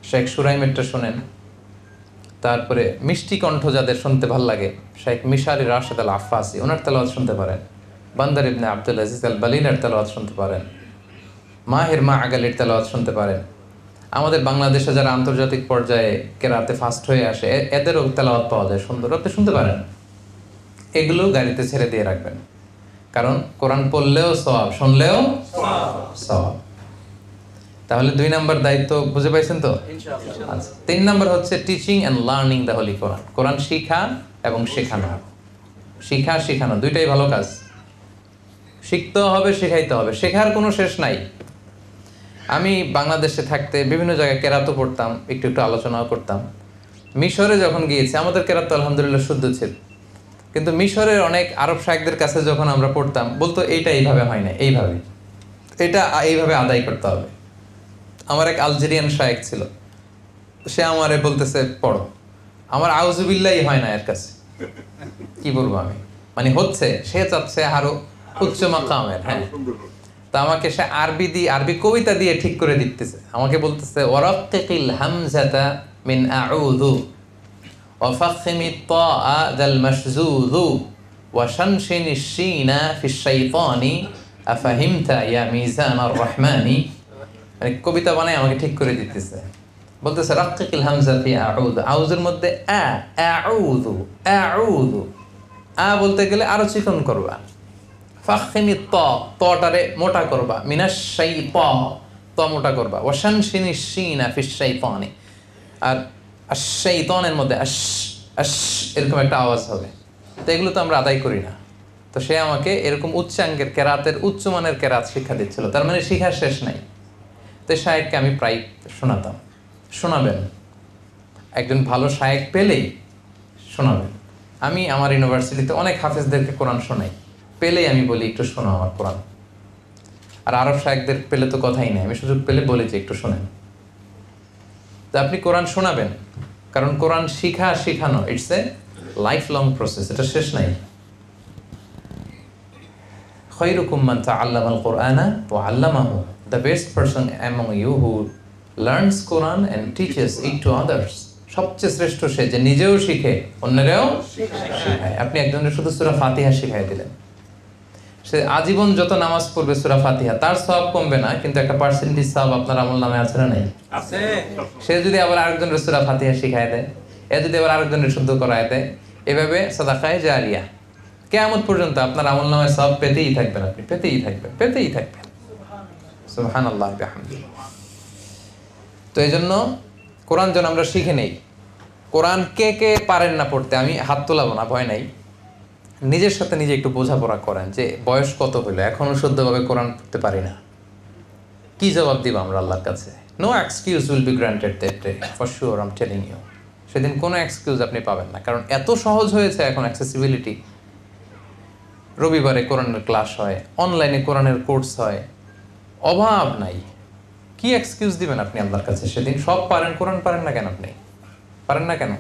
শেখ সুরাইমেরটা শুনেন। তারপরে মিষ্টি কণ্ঠ যাদের শুনতে ভাল লাগে, শেখ মিশারি রাশেদ আল আফাসি, ওনার তেলাওয়াত শুনতে পারেন। বান্দার ইবনে আব্দুল আজিজ আল বালিনের তেলাওয়াত শুনতে পারেন। মাহের মা আগালির তেলাওয়াত শুনতে পারেন। আমাদের বাংলাদেশে যারা আন্তর্জাতিক পর্যায়ে কেরাতে ফার্স্ট হয়ে আসে, এদেরও তেলাওয়াত পাওয়া যায় সুন্দর, আপনি শুনতে পারেন। এগুলো গাড়িতে ছেড়ে দিয়ে রাখবেন, কারণ কোরআন পড়লেও সওয়াব, শুনলেও সওয়াব। তাহলে 2 নম্বর দায়িত্ব বুঝে পাইছেন তো? আচ্ছা, 3 নম্বর হচ্ছে teaching and learning the holy Quran. কোরআন শিখা এবং শেখানো। শিখা শেখানো দুইটাই ভালো কাজ। শিখতেও হবে, শেখাইতে হবে, শেখার কোনো শেষ নাই। আমি বাংলাদেশে থাকতে বিভিন্ন জায়গায় কেরাতও পড়তাম, একটু একটু আলোচনাও করতাম। মিশরে যখন গিয়েছি, আমাদের কেরাত আলহামদুলিল্লাহ শুদ্ধ ছিল, কিন্তু মিশরের অনেক আরব শায়েখদের কাছে যখন আমরা পড়তাম, বলতো এইটা এইভাবে হয় না, এইভাবে, এটা এইভাবে আদায় করতে হবে। আমার এক আলজেরিয়ান শায়েখ ছিল, সে আমারে বলতেছে পড়ো, আমার আউযুবিল্লাহি হয় না এর কাছে, কি বলবো আমি, মানে হচ্ছে, সে চাচ্ছে আরো উচ্চ মাকামের। হ্যাঁ, তা আমাকে সে আরবি কবিতা দিয়ে ঠিক করে দিতেছে। আমাকে বলতেছে ওয়ারাক্কিল হামজাতা মিন আউযু ওয়া ফাখমিত তাআ দাল মাশযুযু ওয়া শানশিনিশ শিনা ফিশ শাইতানি আফাহিমতা ইয়া মিজানার রহমানি। মানে কবিতা বানায় আমাকে ঠিক করে দিতেছে, বলতেছে রাক্কিল হামজা ফি আউযু, আউযুর মধ্যে আউযু, আউযু, বলতে গেলে আরো চিকন করবা। ফাখমিত তাটারে মোটা করবা, মিনাশ শাইতান, ত মোটা করবা। ওয়া শানশিনিশ শিনা ফিশ শাইতানি, আর আশ-শাইতানের মধ্যে আশ আশ এরকম একটা আওয়াজ হবে। তো এগুলো তো আমরা আদায় করি না। তো সে আমাকে এরকম উচ্চাঙ্গের কেরাতের, উচ্চমানের কেরাত শিক্ষা দিচ্ছিল, তার মানে শিখার শেষ নাই। তো শায়েখকে আমি প্রায় শোনাতাম। শোনাবেন, একজন ভালো শায়েখ পেলেই শোনাবেন। আমি আমার ইউনিভার্সিটিতে অনেক হাফেজদেরকে কোরআন শোনাই, পেলেই আমি বলি একটু শোনো আমার কোরআন। আর আরব শায়েখদের পেলে তো কথাই নেই, আমি সুযোগ পেলে বলি যে একটু শোনেন। তো আপনি কোরআন শোনাবেন, কারণ কোরআন শিখানো it's a life long process, এটা শেষ নাই। খায়রুকুম মান তাআল্লামাল কুরআনা ওয়া আল্লামাহু, the best person among you who learns Quran and teaches it to others. সবচেয়ে শ্রেষ্ঠ সে যে নিজেও শিখে অন্যরাও শেখায়। আপনি একজনের শুধু সূরা ফাতিহা শিখাই দিলেন, সে আজীবন যত নামাজ পড়বে সূরা ফাতিহা, তার সওয়াব কমবে না, কিন্তু একটা পার্সেন্টেজ সওয়াব আপনার আমলনামায় আছে না নাই? আছে। সে যদি আবার আরেকজনের সূরা ফাতিহা শিখায় দেয়, এ যদি আবার আরেকজনের শুদ্ধ করায় দেয়, এভাবে সাদাকায়ে জারিয়া কিয়ামত পর্যন্ত আপনার আমলনামায় সওয়াব পেতেই থাকবেন, আপনি পেতেই থাকবেন। সুবহানাল্লাহ বিহামদিহি। তো এইজন্য কোরআন যেন আমরা শিখে নেই। কোরআন কে কে পারেন না পড়তে, আমি হাত তোলাবো না, ভয় নাই। নিজের সাথে নিজে একটু বোঝাপড়া করেন যে বয়স কত হলো, এখনো শুদ্ধভাবে কোরআন পড়তে পারি না, কি জবাব দিব আমরা আল্লাহর কাছে? No excuse will be granted that day, for sure I am telling you. সেদিন কোনো এক্সকিউজ আপনি পাবেন না, কারণ এত সহজ হয়েছে এখন অ্যাক্সেসিবিলিটি। রবিবারে কোরআনের ক্লাস হয়, অনলাইনে কোরআনের কোর্স হয়, অভাব নাই। কি এক্সকিউজ দিবেন আপনি আল্লাহর কাছে সেদিন? সব পারেন, কোরআন পারেন না কেন? আপনি পারেন না কেন?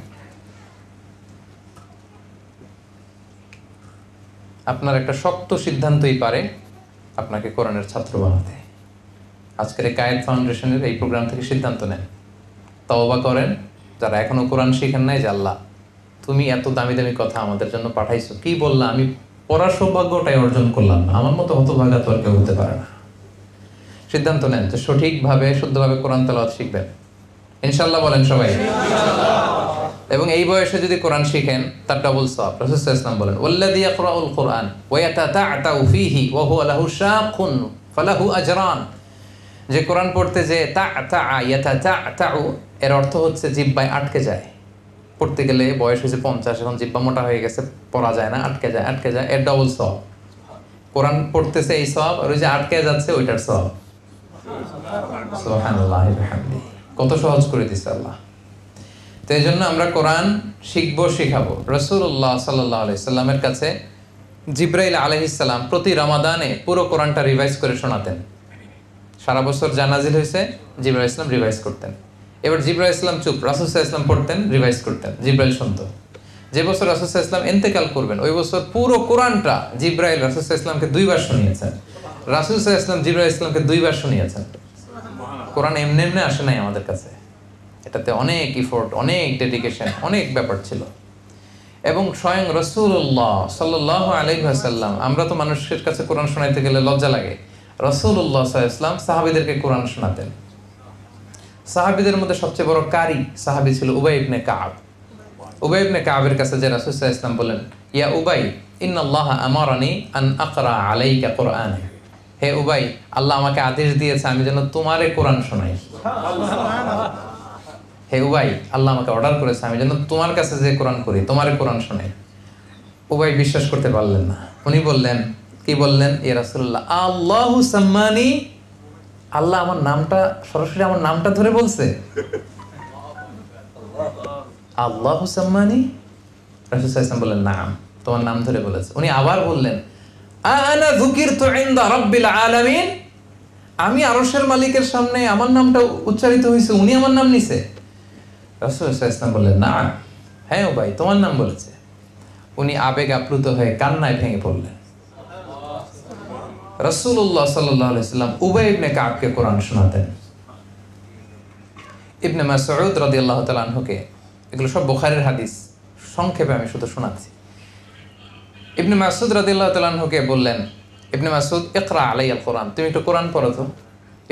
আপনার একটা শক্ত সিদ্ধান্তই পারে আপনাকে কোরআনের ছাত্র বানাতে। আজকের এই কায়েদ ফাউন্ডেশনের এই প্রোগ্রাম থেকে সিদ্ধান্ত নেন, তওবা করেন, যারা এখনো কোরআন শিখেন নাই, যে আল্লাহ তুমি এত দামি দামি কথা আমাদের জন্য পাঠাইছো, কি বললাম, আমি পড়ার সৌভাগ্যটাই অর্জন করলাম না, আমার মতো হতভাগা তো আর কেউ হতে পারে না। সিদ্ধান্ত নেন যে সঠিকভাবে শুদ্ধভাবে কোরআন তেলাওয়াত শিখবেন, ইনশাআল্লাহ। বলেন সবাই ইনশাআল্লাহ। এবং এই বয়সে যদি কোরআন শিখেন তার ডবল সওয়াব। রাসূল সাল্লাল্লাহু আলাইহি ওয়াসাল্লাম বলেন ওয়াল্লাযী ইয়াকরাউল কুরআন ওয়া ইয়াতাতা'তাউ ফীহি ওয়া হুয়া লাহু শাকুন ফালাহু আজরান। যে কোরআন পড়তে যে তা'তা'a ইয়াতাতা'তাউ এর অর্থ হচ্ছে জিহ্বায় আটকে যায়। পড়তে গেলে বয়স হয়েছে 50, এখন জিহ্বা মোটা হয়ে গেছে, পড়া যায় না, আটকে যায়, এর ডবল সওয়াব। কোরআন পড়তেছে এই সওয়াব, আর ওই যে আটকে যাচ্ছে ওইটার সওয়াব। সুবহানাল্লাহি ওয়া বিহামদিহি। কত সহজ করে দিয়েছে আল্লাহ। তো এই জন্য আমরা কোরআন শিখবো, শিখাবো। রাসূলুল্লাহ সাল্লাল্লাহু আলাইহি সাল্লামের কাছে জিবরাইল আলাইহিস সালাম প্রতি রমাদানে পুরো কোরআনটা রিভাইজ করে শোনাতেন। সারা বছর যা নাজিল হয়েছে জিবরাইল ইসলাম রিভাইজ করতেন। এবার জিবরাইল ইসলাম চুপ, রাসূল সাল্লাল্লাহু আলাইহি ওয়াসাল্লাম পড়তেন, রিভাইজ করতেন, জিবরাইল শুনতো। যে বছর রাসূল সাল্লাল্লাহু আলাইহি ওয়াসাল্লাম ইন্তেকাল করবেন ওই বছর পুরো কোরআনটা জিবরাইল রাসূল সাল্লাল্লাহু আলাইহি ওয়াসাল্লামকে 2 বার শুনিয়েছেন। রাসূল সাল্লাল্লাহু আলাইহি ওয়াসাল্লাম জিবরাইল ইসলামকে 2 বার শুনিয়েছেন। কোরআন এমনি এমনি আসে নাই আমাদের কাছে, এটাতে অনেক ইফোর্ট, অনেক ডেডিকেশন, অনেক ব্যাপার ছিল। এবং স্বয়ং রাসূলুল্লাহ সাল্লাল্লাহু আলাইহি ওয়াসাল্লাম, আমরা তো মানুষের কাছে কোরআন শোনাইতে গেলে লজ্জা লাগে, রাসূলুল্লাহ সাল্লাল্লাহু আলাইহি ওয়াসাল্লাম সাহাবীদেরকে কোরআন শোনাতেন। সাহাবীদের মধ্যে সবচেয়ে বড় কারি সাহাবী ছিল উবাই ইবনে কাব। উবাই ইবনে কাবের কাছে যে রাসূল সাল্লাল্লাহু আলাইহি ওয়াসাল্লাম বলেন, ইয়া উবাই ইন্নাল্লাহা আমারানি আন আকরা আলাইকা কুরআন। হে উবাই, আল্লাহ আমাকে আদেশ দিয়েছে আমি যেন তোমারে কোরআন শোনাই। হে উবাই, আল্লাহ আমাকে অর্ডার করেছে আমি যেন তোমার কাছে যে কোরআন করি, তোমারে কোরআন শোনাই। উবাই বিশ্বাস করতে পারলেন না। উনি বললেন, কি বললেন? ইয়া রাসূলুল্লাহ, আল্লাহু সাম্মানি, আল্লাহ আমার নামটা সরাসরি আমার নামটা ধরে বলছে। আল্লাহু সাম্মানি? রাসূল সাল্লাল্লাহু আলাইহি ওয়াসাল্লাম বললেন, নাম, তোমার নাম ধরে বলেছে। উনি আবার বললেন, আনা যুকিরতু ইনদা রাব্বিল আলামিন, আমি আরশের মালিকের সামনে আমার নামটা উচ্চারিত হয়েছে, উনি আমার নাম নিছে। রাসূল সাল্লাল্লাহু আলাইহি ওয়াসাল্লাম বললেন, না, হ্যাঁ ভাই, তোমার নাম বলেছে। উনি আবেগ আপ্লুত হয়ে কান্নায় ভেঙে পড়লেন। রাসূলুল্লাহ সাল্লাল্লাহু আলাইহি ওয়াসাল্লাম উবাই ইবনে কাবকে কোরআন শোনাতেন। ইবনে মাসউদ রাদিয়াল্লাহু তাআলা আনহুকে, এগুলো সব বুখারীর হাদিস, সংক্ষেপে আমি শুধু শোনাচ্ছি। ইবনে মাসউদ রাদিয়াল্লাহু তাআলা আনহুকে বললেন, ইবনে মাসউদ ইকরা আলাইয়াল কোরআন, তুমি একটু কোরআন পড়ো তো।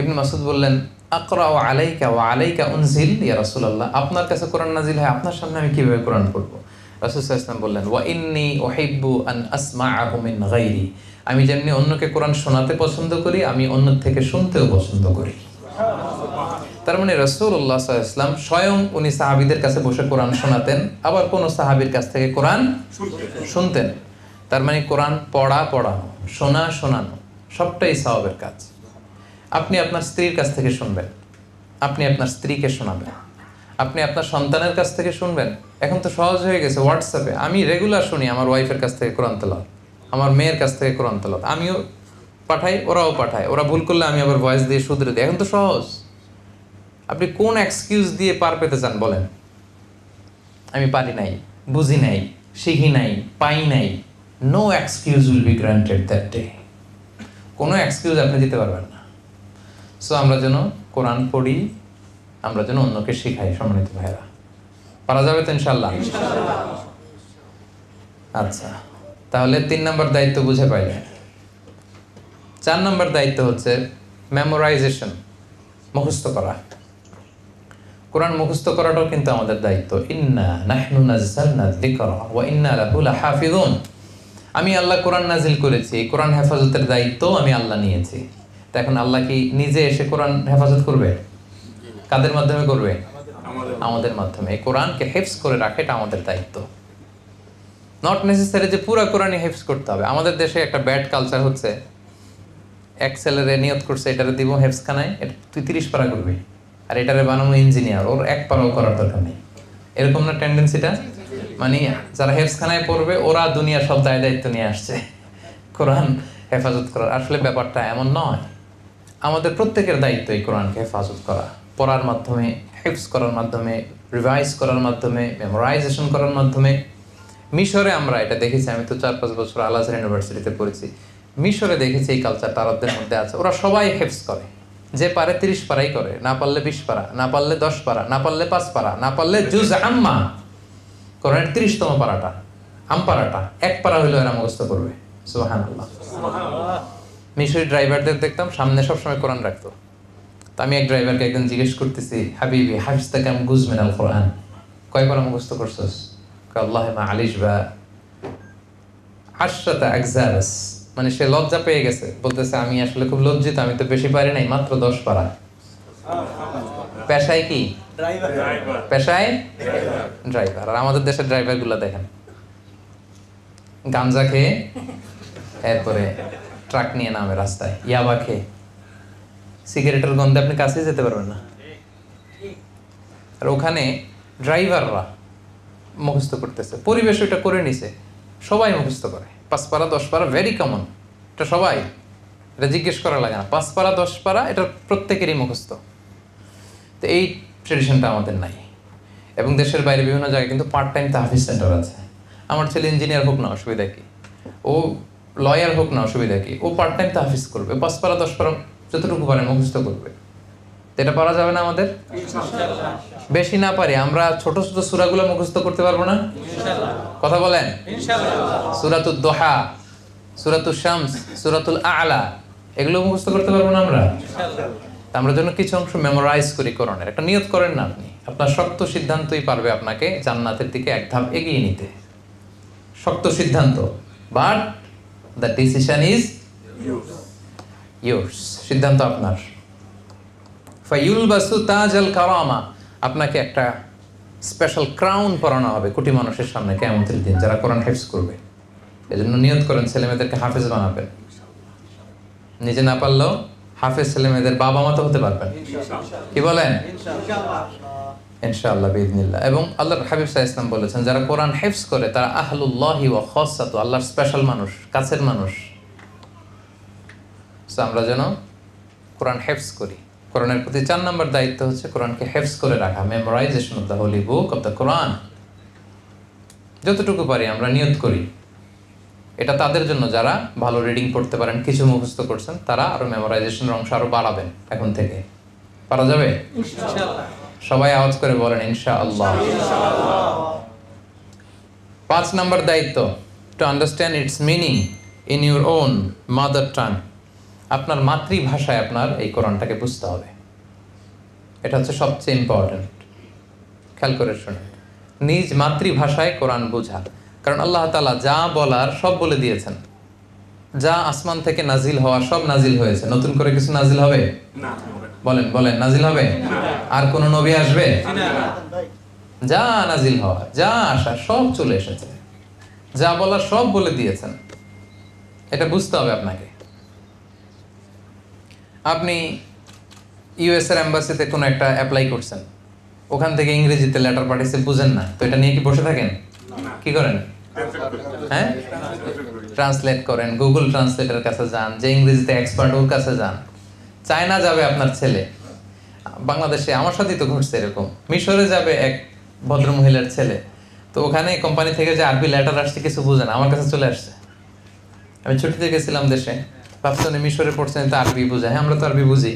ইবনে মাসউদ বললেন, আকরাউ আলাইকা ওয়া আলাইকা উনজিল ইয়া রাসূলুল্লাহ, আপনার কাছে কোরআন নাজিল হয়, আপনার সামনে আমি কিভাবে কোরআন পড়বো? রাসূল সাল্লাল্লাহু আলাইহি ওয়াসাল্লাম বললেন, ওয়া ইন্নী উহিব্বু আন আসমাআহু মিন গায়রি, আমি যেমনি অন্যকে কোরআন শোনাতে পছন্দ করি, আমি অন্য থেকে শুনতেও পছন্দ করি। তার মানে রাসূলুল্লাহ সাল্লাল্লাহু আলাইহি ওয়াসাল্লাম স্বয়ং উনি সাহাবীদের কাছে বসে কোরআন শোনাতেন, আবার কোন সাহাবীর কাছ থেকে কোরআন শুনতেন। তার মানে কোরআন পড়ানো, শোনানো সবটাই সওয়াবের কাজ। আপনি আপনার স্ত্রীর কাছ থেকে শুনবেন, আপনি আপনার স্ত্রীকে শোনাবেন, আপনি আপনার সন্তানের কাছ থেকে শুনবেন। এখন তো সহজ হয়ে গেছে, হোয়াটসঅ্যাপে আমি রেগুলার শুনি আমার ওয়াইফের কাছ থেকে কোরআন তেলাওয়াত, আমার মেয়ের কাছ থেকে কোরআন তেলাওয়াত, আমিও পাঠাই, ওরাও পাঠায়, ওরা ভুল করলে আমি আবার ভয়েস দিয়ে শুধরে দিই। এখন তো সহজ। আপনি কোন এক্সকিউজ দিয়ে পার পেতে চান বলেন? আমি পারি নাই, বুঝি নাই, শিখি নাই, পাই নাই। No excuse will be granted that day. কোনো এক্সকিউজ আপনি দিতে পারবেন না। সো আমরা যেন কোরআন পড়ি, আমরা যেন অন্যকে শিখাই। সম্মানিত ভাইরা, পারা যাবে তো ইনশাআল্লাহ? আচ্ছা, তাহলে 3 নম্বর দায়িত্ব বুঝে পাইলেন। 4 নম্বর দায়িত্ব হচ্ছে মেমোরাইজেশন, মুখস্থ করা। কোরআন মুখস্থ করাটাও কিন্তু আমাদের দায়িত্ব। ইন্না নাহনু নাযালনা যিকরা ওয়া ইন্না লাহু লাহাফিজুন। আমি আল্লাহ কোরআন নাজিল করেছি, এই কোরআন হেফাজতের দায়িত্ব আমি আল্লাহ নিয়েছি। তো এখন আল্লাহ কি নিজে এসে কোরআন হেফাজত করবে? কাদের মাধ্যমে করবে? আমাদের মাধ্যমে। এই কোরআনকে হেফজ করে রাখা এটা আমাদের দায়িত্ব। নট নেসেসারি যে পুরো কোরআনই হেফজ করতে হবে। আমাদের দেশে একটা ব্যাড কালচার হচ্ছে, এক ছেলেরে নিয়ত করছে এটারে দিব হেফজখানায়, তুই 30 পারা করবি, আর এটারে বানানো ইঞ্জিনিয়ার, ওর 1 পারাও করার দরকার নেই। এরকম না টেন্ডেন্সিটা? মানে যারা হেফজখানায় পড়বে ওরা দুনিয়ার সব দায়িত্ব নিয়ে আসছে কোরআন হেফাজত করার। আসলে ব্যাপারটা এমন নয়। আমাদের প্রত্যেকের দায়িত্ব এই কোরআনকে হেফাজত করা, পড়ার মাধ্যমে, হেফজ করার মাধ্যমে, রিভাইজ করার মাধ্যমে, মেমোরাইজেশন করার মাধ্যমে। মিশরে আমরা এটা দেখেছি, আমি তো 4-5 বছর আল আজহার ইউনিভার্সিটিতে পড়েছি। মিশরে দেখেছি এই কালচারটা আরবদের মধ্যে আছে। ওরা সবাই হেফজ করে, যে পারে 30 পারাই করে, না পারলে 20 পারা, না পারলে 10 পারা, না পারলে 5 পারা, না পারলে জুজ আম্মা, কোরআনের 30তম পারাটা, আমপারাটা 1 পারা হইলেও এরা মুখস্থ করবে। সুবহানাল্লাহ। মিশরি ড্রাইভারদের দেখতাম সামনে সবসময় কোরআন রাখতো। তো আমি এক ড্রাইভারকে একদিন জিজ্ঞেস করতেছি, হাবিবি হাফিজতা কাম গুজ মিনাল কোরআন, কয় পারা মুখস্থ করছস? আল্লাহ মা আলিশ বা আশরাতা আকজাবাস, মানে সে লজ্জা পেয়ে গেছে, বলতেছে আমি আসলে খুব লজ্জিত, আমি তো বেশি পারি নাই, মাত্র 10 পারা। পেশায় কি? পেশায় ড্রাইভার। আর আমাদের দেশের ড্রাইভার গুলা দেখেন, গাঞ্জা খেয়ে এরপরে ট্রাক নিয়ে নামে রাস্তায়, ইয়াবা খেয়ে, সিগারেটের গন্ধে আপনি কাছেই যেতে পারবেন না। আর ওখানে ড্রাইভাররা মুখস্থ করতেছে, পরিবেশ ওইটা করে নিছে, সবাই মুখস্থ করে। 5 পারা 10 পারা ভেরি কমন, এটা সবাই, এটা জিজ্ঞেস করা লাগে না। 5 পারা 10 পারা এটা প্রত্যেকেরই মুখস্থ। তো এই ট্রেডিশনটা আমাদের নাই। এবং দেশের বাইরে বিভিন্ন জায়গায় কিন্তু পার্ট টাইম তাহফিজ সেন্টার আছে। আমার ছেলে ইঞ্জিনিয়ার হোক না, অসুবিধা কি? ও লয়ার হোক না, অসুবিধা কি? ও পার্ট টাইম তাহফিজ করবে, 5 পারা 10 পারা যতটুকু পারে মুখস্থ করবে। এটা পারা যাবে না আমাদের? বেশি না পারি, আমরা ছোট ছোট সূরাগুলো মুখস্থ করতে পারবো না? কথা বলেন। সূরাতুদ দোহা, সূরাতুশ শামস, সূরাতুল আ'লা, এগুলো মুখস্থ করতে পারবো না আমরা? আমরা যেন কিছু অংশ মেমোরাইজ করি কোরআনের। একটা নিয়ত করেন না আপনি, আপনার শক্ত সিদ্ধান্তই পারবে আপনাকে জান্নাতের দিকে এক ধাপ এগিয়ে নিতে। শক্ত সিদ্ধান্ত, but the decision is yours. সিদ্ধান্ত আপনার। ফায়ুলবাসু তাজাল কারামা, আপনাকে একটা স্পেশাল ক্রাউন পরানো হবে কোটি মানুষের সামনে কিয়ামতের দিন, যারা কোরআন হিফজ করবে। এজন্য নিয়ত করেন ছেলে মেয়েদেরকে হাফেজ বানাবেন। নিজে না পারলেও হাফেজ ছেলে মেয়েদের বাবা মা তো হতে পারবেন। কি বলেন? ইনশাআল্লাহ বিইذنিল্লাহ। এবং আল্লাহর হাবিব সাল্লাল্লাহু আলাইহি ওয়াসাল্লাম বলেছেন, যারা কোরআন হিফজ করে তারা আহলুল্লাহি ওয়া খাসাতু, আল্লাহর স্পেশাল মানুষ, কাছের মানুষ। সো আমরা যেন কোরআন হিফজ করি। কোরআনের প্রতি 4 নম্বর দায়িত্ব হচ্ছে কোরআনকে হিফজ করে রাখা, memorization of the holy book of the Quran. যতটুকু পারি আমরা নিয়ত করি। এটা তাদের জন্য যারা ভালো রিডিং পড়তে পারেন, কিছু মুখস্থ করছেন, তারা আরো মেমোরাইজেশনের অংশ আরো বাড়াবেন এখন থেকে। পারা যাবে ইনশাআল্লাহ। সবাই আওয়াজ করে বলেন ইনশাআল্লাহ। 5 নম্বর দায়িত্ব, to understand its meaning in your own mother tongue. আপনার মাতৃভাষায় আপনার এই কোরআনটাকে বুঝতে হবে। এটা হচ্ছে সবচেয়ে ইম্পর্টেন্ট। খেয়াল করে শুনুন, নিজ মাতৃভাষায় কোরআন বোঝা। কারণ আল্লাহ তাআলা যা বলার সব বলে দিয়েছেন। যা আসমান থেকে নাজিল হওয়া সব নাজিল হয়েছে, নতুন করে কিছু নাজিল হবে না? বলেন বলেন, নাজিল হবে? আর কোন নবী আসবে? যা নাজিল হওয়া, যা আসা সব চলে এসেছে, যা বলার সব বলে দিয়েছেন। এটা বুঝতে হবে আপনাকে। আপনি ইউএস এর এম্বাসিতে কোনো একটা অ্যাপ্লাই করছেন, ওখান থেকে ইংরেজিতে লেটার পাঠিয়েছে, বুঝেন না, তো এটা নিয়ে কি বসে থাকেন? কি করেন? হ্যাঁ, ট্রান্সলেট করেন, গুগল ট্রান্সলেটের কাছে যান, যে ইংরেজিতে এক্সপার্ট ওর কাছে যান। চায়না যাবে আপনার ছেলে, বাংলাদেশে আমার সাথেই তো ঘটছে এরকম। মিশরে যাবে এক ভদ্র মহিলার ছেলে, তো ওখানে কোম্পানি থেকে যে আরবি লেটার আসছে কিছু বুঝেন, আমার কাছে চলে আসছে। আমি ছুটিতে গেছিলাম দেশে, ভাবছি উনি মিশরে পড়ছেন, তো আরবি বুঝে। হ্যাঁ, আমরা তো আরবি বুঝি।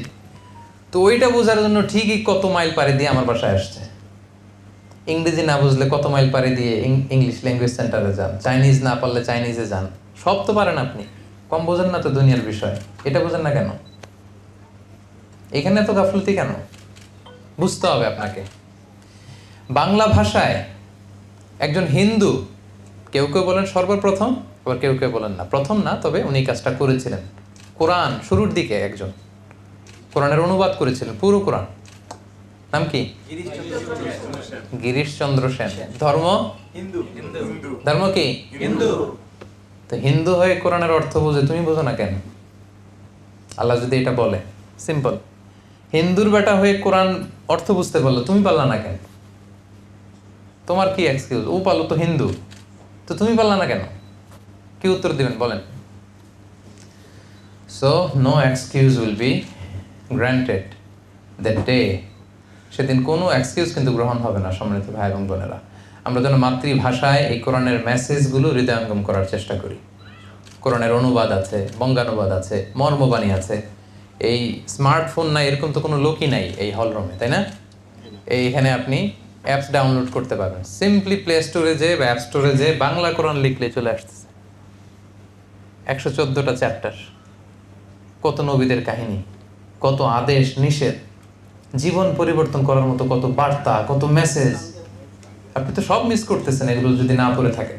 তো ওইটা বোঝার জন্য ঠিকই কত মাইল পাড়ি দিয়ে আমার বাসায় আসছে। ইংরেজি না বুঝলে কত মাইল পাড়ি দিয়ে ইংলিশ ল্যাঙ্গুয়েজ সেন্টারে যান, চাইনিজ না পারলে চাইনিজে যান। সব তো পারেন আপনি, কম বোঝেন না তো দুনিয়ার বিষয়। এটা বোঝেন না কেন? এখানে এত গাফলতি কেন? বুঝতে হবে আপনাকে। বাংলা ভাষায় একজন হিন্দু, কেউ কেউ বলেন সর্বপ্রথম, আবার কেউ কেউ বলেন না প্রথম না, তবে উনি কাজটা করেছিলেন। কোরআন শুরুর দিকে একজন কোরআনের অনুবাদ করেছিলেন, পুরো কোরআন। নাম কি? গিরিশচন্দ্র সেন। ধর্ম হিন্দু। ধর্ম কি? হিন্দু। তো হিন্দু হয়ে কোরআনের অর্থ বুঝে, তুমি বুঝো না কেন? আল্লাহ যদি এটা বলে, সিম্পল। হিন্দুর বেটা হয়ে কোরআন অর্থ বুঝতে পারলো, তুমি পারলা না কেন? তোমার কি এক্সকিউজ? ও পারলো তো হিন্দু, তো তুমি পারলা না কেন? কি উত্তর দিবেন বলেন? So no excuse will be granted that day. সেদিন কোনো এক্সকিউজ কিন্তু গ্রহণ হবে না। সম্মানিত ভাই এবং বোনেরা, আমরা যেন মাতৃভাষায় এই কোরআনের মেসেজগুলো হৃদয়ঙ্গম করার চেষ্টা করি। কোরআনের অনুবাদ আছে, বঙ্গানুবাদ আছে, মর্মবাণী আছে। এই স্মার্টফোন নাই এরকম তো কোনো লোকই নাই এই হলরুমে, তাই না? এইখানে আপনি অ্যাপস ডাউনলোড করতে পারবেন। সিম্পলি প্লে স্টোরে যে বা অ্যাপ স্টোরে যে বাংলা কোরআন লিখলে চলে আসতেছে। 114টা চ্যাপ্টার, কত নবীদের কাহিনী, কত আদেশ নিষেধ, জীবন পরিবর্তন করার মতো কত বার্তা, কত মেসেজ। আপনি তো সব মিস করতেছেন এগুলো যদি না পড়ে থাকে।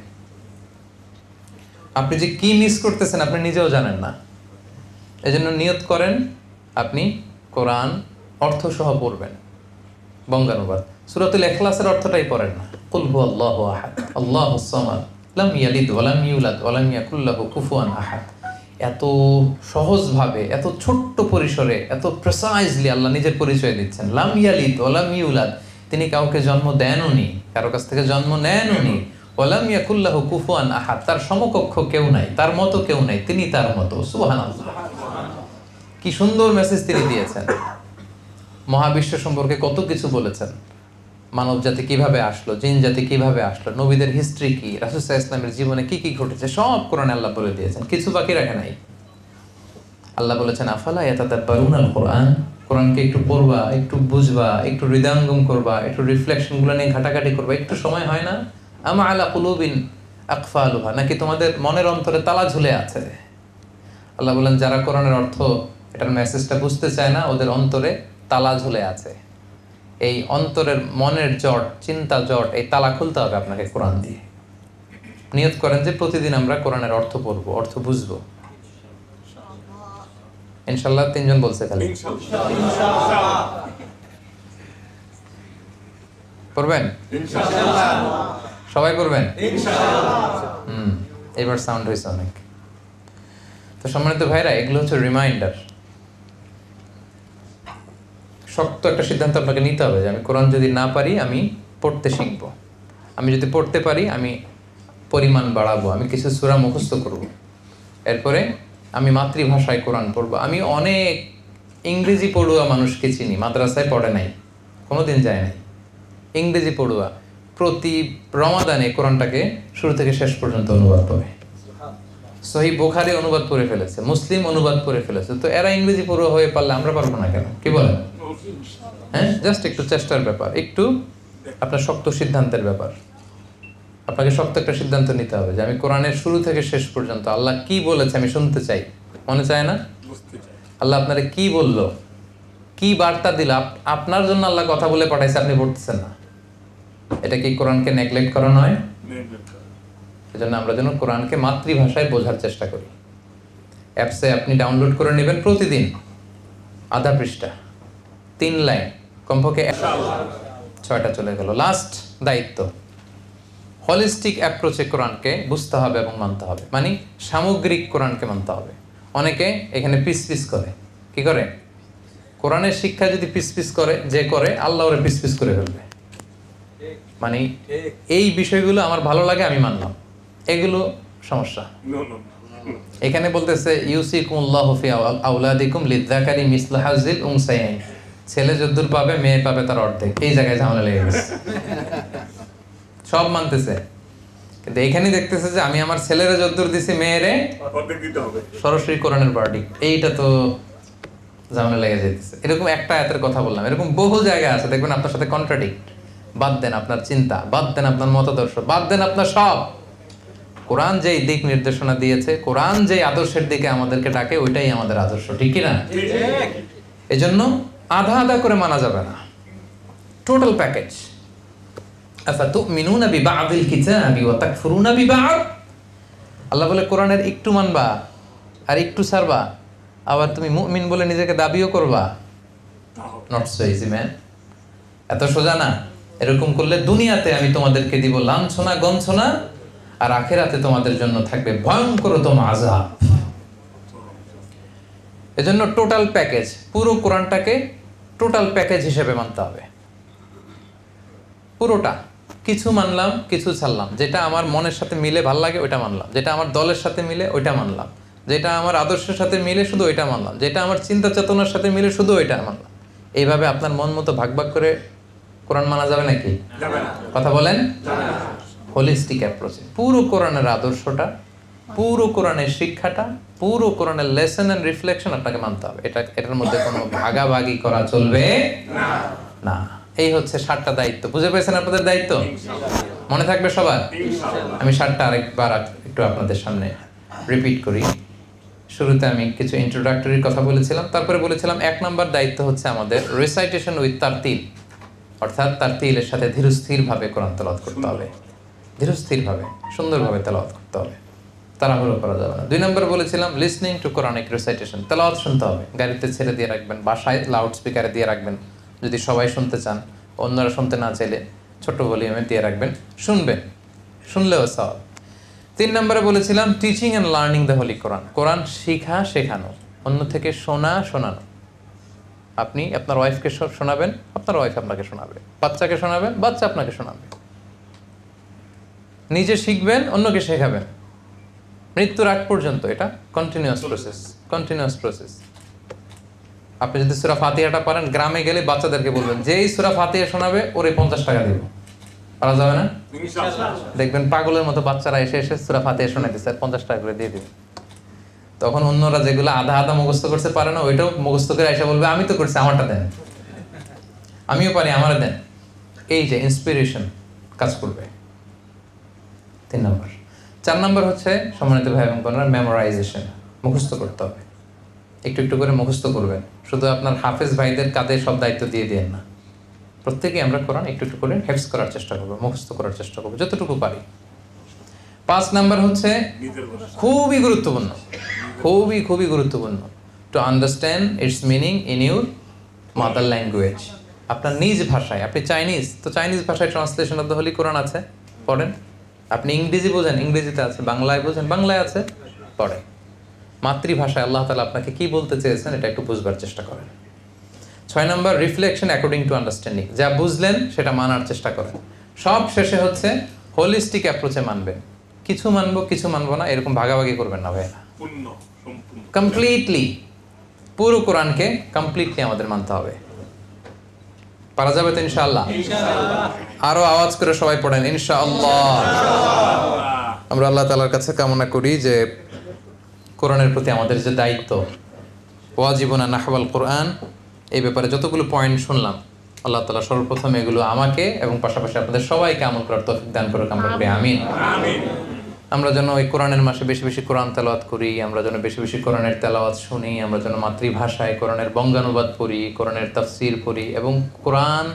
আপনি যে কি মিস করতেছেন আপনি নিজেও জানেন না। এজন্য নিয়ত করেন আপনি কোরআন অর্থ সহ পড়বেন। বঙ্গানুবাদ সূরাতুল ইখলাসের অর্থটাই পড়েন না, কুল হুয়াল্লাহু আহাদ আল্লাহুস সামাদ লাম ইয়ালিদ ওয়া লাম ইউলাদ ওয়া লাম ইয়াকুল লাহু কুফুয়ান আহাদ। এত সহজভাবে, এত ছোট্ট পরিসরে, এত প্রিসাইজলি আল্লাহ নিজের পরিচয় দিচ্ছেন। লাম ইয়ালিদ ওয়া লাম ইউলাদ, তিনি কাউকে জন্ম দেনওনি, কারো কাছ থেকে জন্ম নেনওনি। ওয়া লাম ইয়াকুল লাহু কুফুয়ান আহাদ, তার সমকক্ষ কেউ নাই, তার মতো কেউ নাই, তিনি তার মতো। সুবহানাল্লাহ, কি সুন্দর মেসেজ তিনি দিয়েছেন। মহাবিশ্ব সম্পর্কে কত কিছু বলেছেন, মানব জাতি কিভাবে আসলো, জিন জাতি কিভাবে আসলো, নবীদের হিস্ট্রি কি, রাসূল সাল্লাল্লাহু আলাইহি ওয়াসাল্লামের জীবনে কি কি ঘটেছে, সব কোরআনে আল্লাহ বলে দিয়েছেন, কিছু বাকি রাখে নাই। আল্লাহ বলেছেন আফালা ইয়াতাদাব্বারুনাল কোরআন, কোরআনকে একটু পড়বা, একটু বুঝবা, একটু হৃদয়ঙ্গম করবা, একটু রিফ্লেকশনগুলো নিয়ে ঘাটাঘাটি করবা, একটু সময় হয় না? আমা আলা কুলুবিন আকফালুহা, নাকি তোমাদের মনের অন্তরে তালা ঝুলে আছে? আল্লাহ বলেন যারা কোরআনের অর্থ, এটার মেসেজটা বুঝতে চায় না, ওদের অন্তরে তালা ঝুলে আছে। এই অন্তরের মনের জট, চিন্তা জট, এই তালা খুলতে হবে আপনাকে কোরআন দিয়ে। নিয়ত করেন যে প্রতিদিন আমরা কোরআনের অর্থ পড়বো, অর্থ বুঝবো। ইনশাআল্লাহ, 3 জন বলছে খালি পড়বেন ইনশাআল্লাহ, সবাই পড়বেন ইনশাআল্লাহ। এবার সাউন্ড হয়েছে অনেক। তো সম্মানিত ভাইরা, এগুলো হচ্ছে রিমাইন্ডার। শক্ত একটা সিদ্ধান্ত আপনাকে নিতে হবে যে আমি কোরআন যদি না পারি আমি পড়তে শিখবো, আমি যদি পড়তে পারি আমি পরিমাণ বাড়াবো, আমি কিছু সূরা মুখস্থ করব, এরপরে আমি মাতৃভাষায় কোরআন পড়বো। আমি অনেক ইংরেজি পড়ুয়া মানুষকে চিনি, মাদ্রাসায় পড়ে নাই, কোনোদিন যায় নাই, ইংরেজি পড়ুয়া প্রতি রমাদানে কোরআনটাকে শুরু থেকে শেষ পর্যন্ত অনুবাদ পড়ে। সহিহ বুখারী অনুবাদ পড়ে ফেলেছে, মুসলিম অনুবাদ পড়ে ফেলেছে। তো এরা ইংরেজি পড়ুয়া হয়ে পারলে আমরা পারবো না কেন? কি বলেন? হ্যাঁ, জাস্ট একটু চেষ্টার ব্যাপার, একটু আপনার শক্ত সিদ্ধান্তের ব্যাপার। আপনাকে শক্ত একটা সিদ্ধান্ত নিতে হবে যে আমি কোরআনের শুরু থেকে শেষ পর্যন্ত আল্লাহ কি বলেছে আমি শুনতে চাই। মনে চায় না? আল্লাহ আপনারে কি বললো, কি বার্তা দিল, আপনার জন্য আল্লাহ কথা বলে পাঠাইছে, আপনি পড়তেছেন না, এটা কি কোরআনকে নেগলেক্ট করা নয়? এজন্য আমরা যেন কোরআনকে মাতৃভাষায় বোঝার চেষ্টা করি। অ্যাপসে আপনি ডাউনলোড করে নেবেন, প্রতিদিন আধা পৃষ্ঠা, 3 লাইন, কমপক্ষে 6টা চলে গেল। লাস্ট দায়িত্ব, হলিস্টিক অ্যাপ্রোচে কোরআনকে বুঝতে হবে এবং মানতে হবে, মানে সামগ্রিক কোরআনকে মানতে হবে। অনেকে এখানে পিস পিস করে, কি করে? কোরআনের শিক্ষা যদি পিস পিস করে, যে করে আল্লাহ ওরে পিস পিস করে ফেলবে। মানে এই বিষয়গুলো আমার ভালো লাগে আমি মানলাম, এগুলো সমস্যা। এখানে বলতেছে ইউসিকুমুল্লাহু ফি আওলাদিকুম লিযযাকারি মিসলু হাযিল উনসায়াইন, ছেলে যদ্দুর পাবে মেয়ে পাবে তার অর্ধেক। এই জায়গায় ঝামেলা লেগে গেছে, সব মানতেছে কিন্তু এখানে দেখতেছে যে আমি আমার ছেলেরে যদ্দুর দিছি মেয়েরে অর্ধেক দিতে হবে, সরাসরি কোরআনের ভার্ডিক্ট। এইটা তো ঝামেলা লেগে যাইতেছে। এরকম একটা আয়াতের কথা বললাম, এরকম বহু জায়গা আছে দেখবেন আপনার সাথে কন্ট্রাডিক্ট। বাদ দেন আপনার চিন্তা, বাদ দেন আপনার মতাদর্শ, বাদ দেন আপনার সব। কোরআন যেই দিক নির্দেশনা দিয়েছে, কোরআন যেই আদর্শের দিকে আমাদেরকে ডাকে, ওইটাই আমাদের আদর্শ, ঠিক কি না? এজন্য আধা আধা করে মানা যাবে না, টোটাল প্যাকেজ। আফাতুমিনুনা বিবা'দিল কিতাবি ওয়া তাকফুরুনা বিবা'দ। আল্লাহ বলে কোরআনের একটু মানবা আর একটু ছাড়বা, আবার তুমি মুমিন বলে নিজেকে দাবিও করবা। নট সো ইজি ম্যান, এত সোজা না। এরকম করলে দুনিয়াতে আমি তোমাদেরকে দিব লাঞ্ছনা গঞ্ছনা, আর আখিরাতে তোমাদের জন্য থাকবে ভয়ঙ্করতম আযাব। এজন্য টোটাল প্যাকেজ, পুরো কোরআনটাকে টোটাল প্যাকেজ হিসেবে মানতে হবে, পুরোটা। কিছু মানলাম, কিছু ছাড়লাম, যেটা আমার মনের সাথে মিলে ভাল লাগে ওইটা মানলাম, যেটা আমার দলের সাথে মিলে ওইটা মানলাম, যেটা আমার আদর্শের সাথে মিলে শুধু ওইটা মানলাম, যেটা আমার চিন্তা চেতনার সাথে মিলে শুধু ওইটা মানলাম। এইভাবে আপনার মন মতো ভাগ ভাগ করে কোরআন মানা যাবে নাকি? কথা বলেন। হোলিস্টিক অ্যাপ্রোচে পুরো কোরআনের আদর্শটা, পুরো কোরআনের শিক্ষাটা, পুরো কোরআনের লেসন এন্ড রিফ্লেকশন আপনাকে মানতে হবে। এটার মধ্যে কোনো ভাগাভাগি করা চলবে না। এই হচ্ছে 7টা দায়িত্ব। বুঝে পেয়েছেন আপনাদের দায়িত্ব? মনে থাকবে সবার? আমি 7টা আরেকবার একটু আপনাদের সামনে রিপিট করি। শুরুতে আমি কিছু ইন্ট্রোডাক্টরির কথা বলেছিলাম, তারপরে বলেছিলাম 1 নম্বর দায়িত্ব হচ্ছে আমাদের রিসাইটেশন উইথ তারতিল। অর্থাৎ তার তিলের সাথে ধীরস্থিরভাবে কোরআন তেলাওয়াত করতে হবে, ধীরস্থিরভাবে সুন্দরভাবে তেলাওয়াত করতে হবে, তাড়াহুড়ো করা যাবে না। 2 নম্বর বলেছিলাম লিসনিং টু কোরআনিক রিসাইটেশন, তেলাওয়াত শুনতে হবে, গাড়িতে ছেড়ে দিয়ে রাখবেন, বাসায় লাউড স্পিকারে দিয়ে রাখবেন, যদি সবাই শুনতে চান, অন্যরা শুনতে না চাইলে ছোট ভলিউমে দিয়ে রাখবেন, শুনবেন, শুনলেও সওয়াব। 3 নম্বরে বলেছিলাম teaching and learning the holy Quran, কোরআন শিখা শেখানো, অন্য থেকে শোনানো। আপনি আপনার ওয়াইফকে শোনাবেন, আপনার ওয়াইফ আপনাকে শোনাবে, বাচ্চাকে শোনাবেন, বাচ্চা আপনাকে শোনাবে, নিজে শিখবেন, অন্যকে শেখাবেন, মৃত্যুর আগ পর্যন্ত। এটা কন্টিনিউয়াস প্রসেস। আপনি যদি সূরা ফাতিহাটা পারেন, গ্রামে গেলে বাচ্চাদেরকে বলবেন যেই সূরা ফাতিহা শোনাবে ওরে 50 টাকা দিব, পারা যাবে না? দেখবেন পাগলের মতো বাচ্চারা এসে সূরা ফাতিহা শোনাইতেছে, 50 টাকা করে দিয়ে দিবে। তখন অন্যরা যেগুলো আধা আধা মুখস্থ করতে পারে না, ওইটাও মুখস্থ করে এসে বলবে আমি তো করছি, আমারটা দেন, আমিও পারি, আমারটা দেন। এই যে ইন্সপিরেশন কাজ করবে। 3 নম্বর। 4 নম্বর হচ্ছে সম্মানিত ভাই এবং বোনেরা মেমোরাইজেশন, মুখস্থ করতে হবে, একটু একটু করে মুখস্থ করবেন। শুধু আপনার হাফেজ ভাইদের কাঁধে সব দায়িত্ব দিয়ে দেন না, প্রত্যেকেই আমরা কোরআন একটু একটু করে হেফজ করার চেষ্টা করবো, মুখস্থ করার চেষ্টা করবো যতটুকু পারি। 5 নম্বর হচ্ছে খুবই গুরুত্বপূর্ণ to understand its meaning in your mother language, আপনার নিজ ভাষায়। আপনি চাইনিজ, তো চাইনিজ ভাষায় ট্রান্সলেশন অফ দ্য হোলি কোরআন আছে, পড়েন। আপনি ইংরেজি বোঝেন, ইংরেজিতে আছে। বাংলায় বোঝেন, বাংলায় আছে, পড়েন। মাতৃভাষায় আল্লাহ তাআলা আপনাকে কি বলতে চেয়েছেন এটা একটু বুঝবার চেষ্টা করেন। 6 নম্বর রিফ্লেকশন অ্যাকর্ডিং টু আন্ডারস্ট্যান্ডিং, যা বুঝলেন সেটা মানার চেষ্টা করেন। সব শেষে হচ্ছে হোলিস্টিক অ্যাপ্রোচে মানবেন, কিছু মানবো কিছু মানবো না, এরকম ভাগাভাগি করবেন না ভাইয়া। কমপ্লিটলি পুরো কোরআনকে কমপ্লিটলি আমাদের মানতে হবে। পারা যাবে তো ইনশাআল্লাহ? আরো আওয়াজ করে সবাই পড়েন ইনশাআল্লাহ। আমরা আল্লাহ তাআলার কাছে কামনা করি যে কোরআনের প্রতি আমাদের যে দায়িত্ব, ওয়াজিবুনা নাহওয়াল কোরআন, এই ব্যাপারে যতগুলো পয়েন্ট শুনলাম, আল্লাহ তাআলা সর্বপ্রথম এগুলো আমাকে এবং পাশাপাশি আপনাদের সবাইকে আমল করার তৌফিক দান করুক, আমরা করি আমিন। আমরা যেন এই কোরআনের মাসে বেশি বেশি কোরআন তেলাওয়াত করি, আমরা যেন বেশি বেশি কোরআনের তেলাওয়াত শুনি, আমরা যেন মাতৃভাষায় কোরআনের বঙ্গানুবাদ পড়ি, কোরআনের তাফসীর পড়ি এবং কোরআন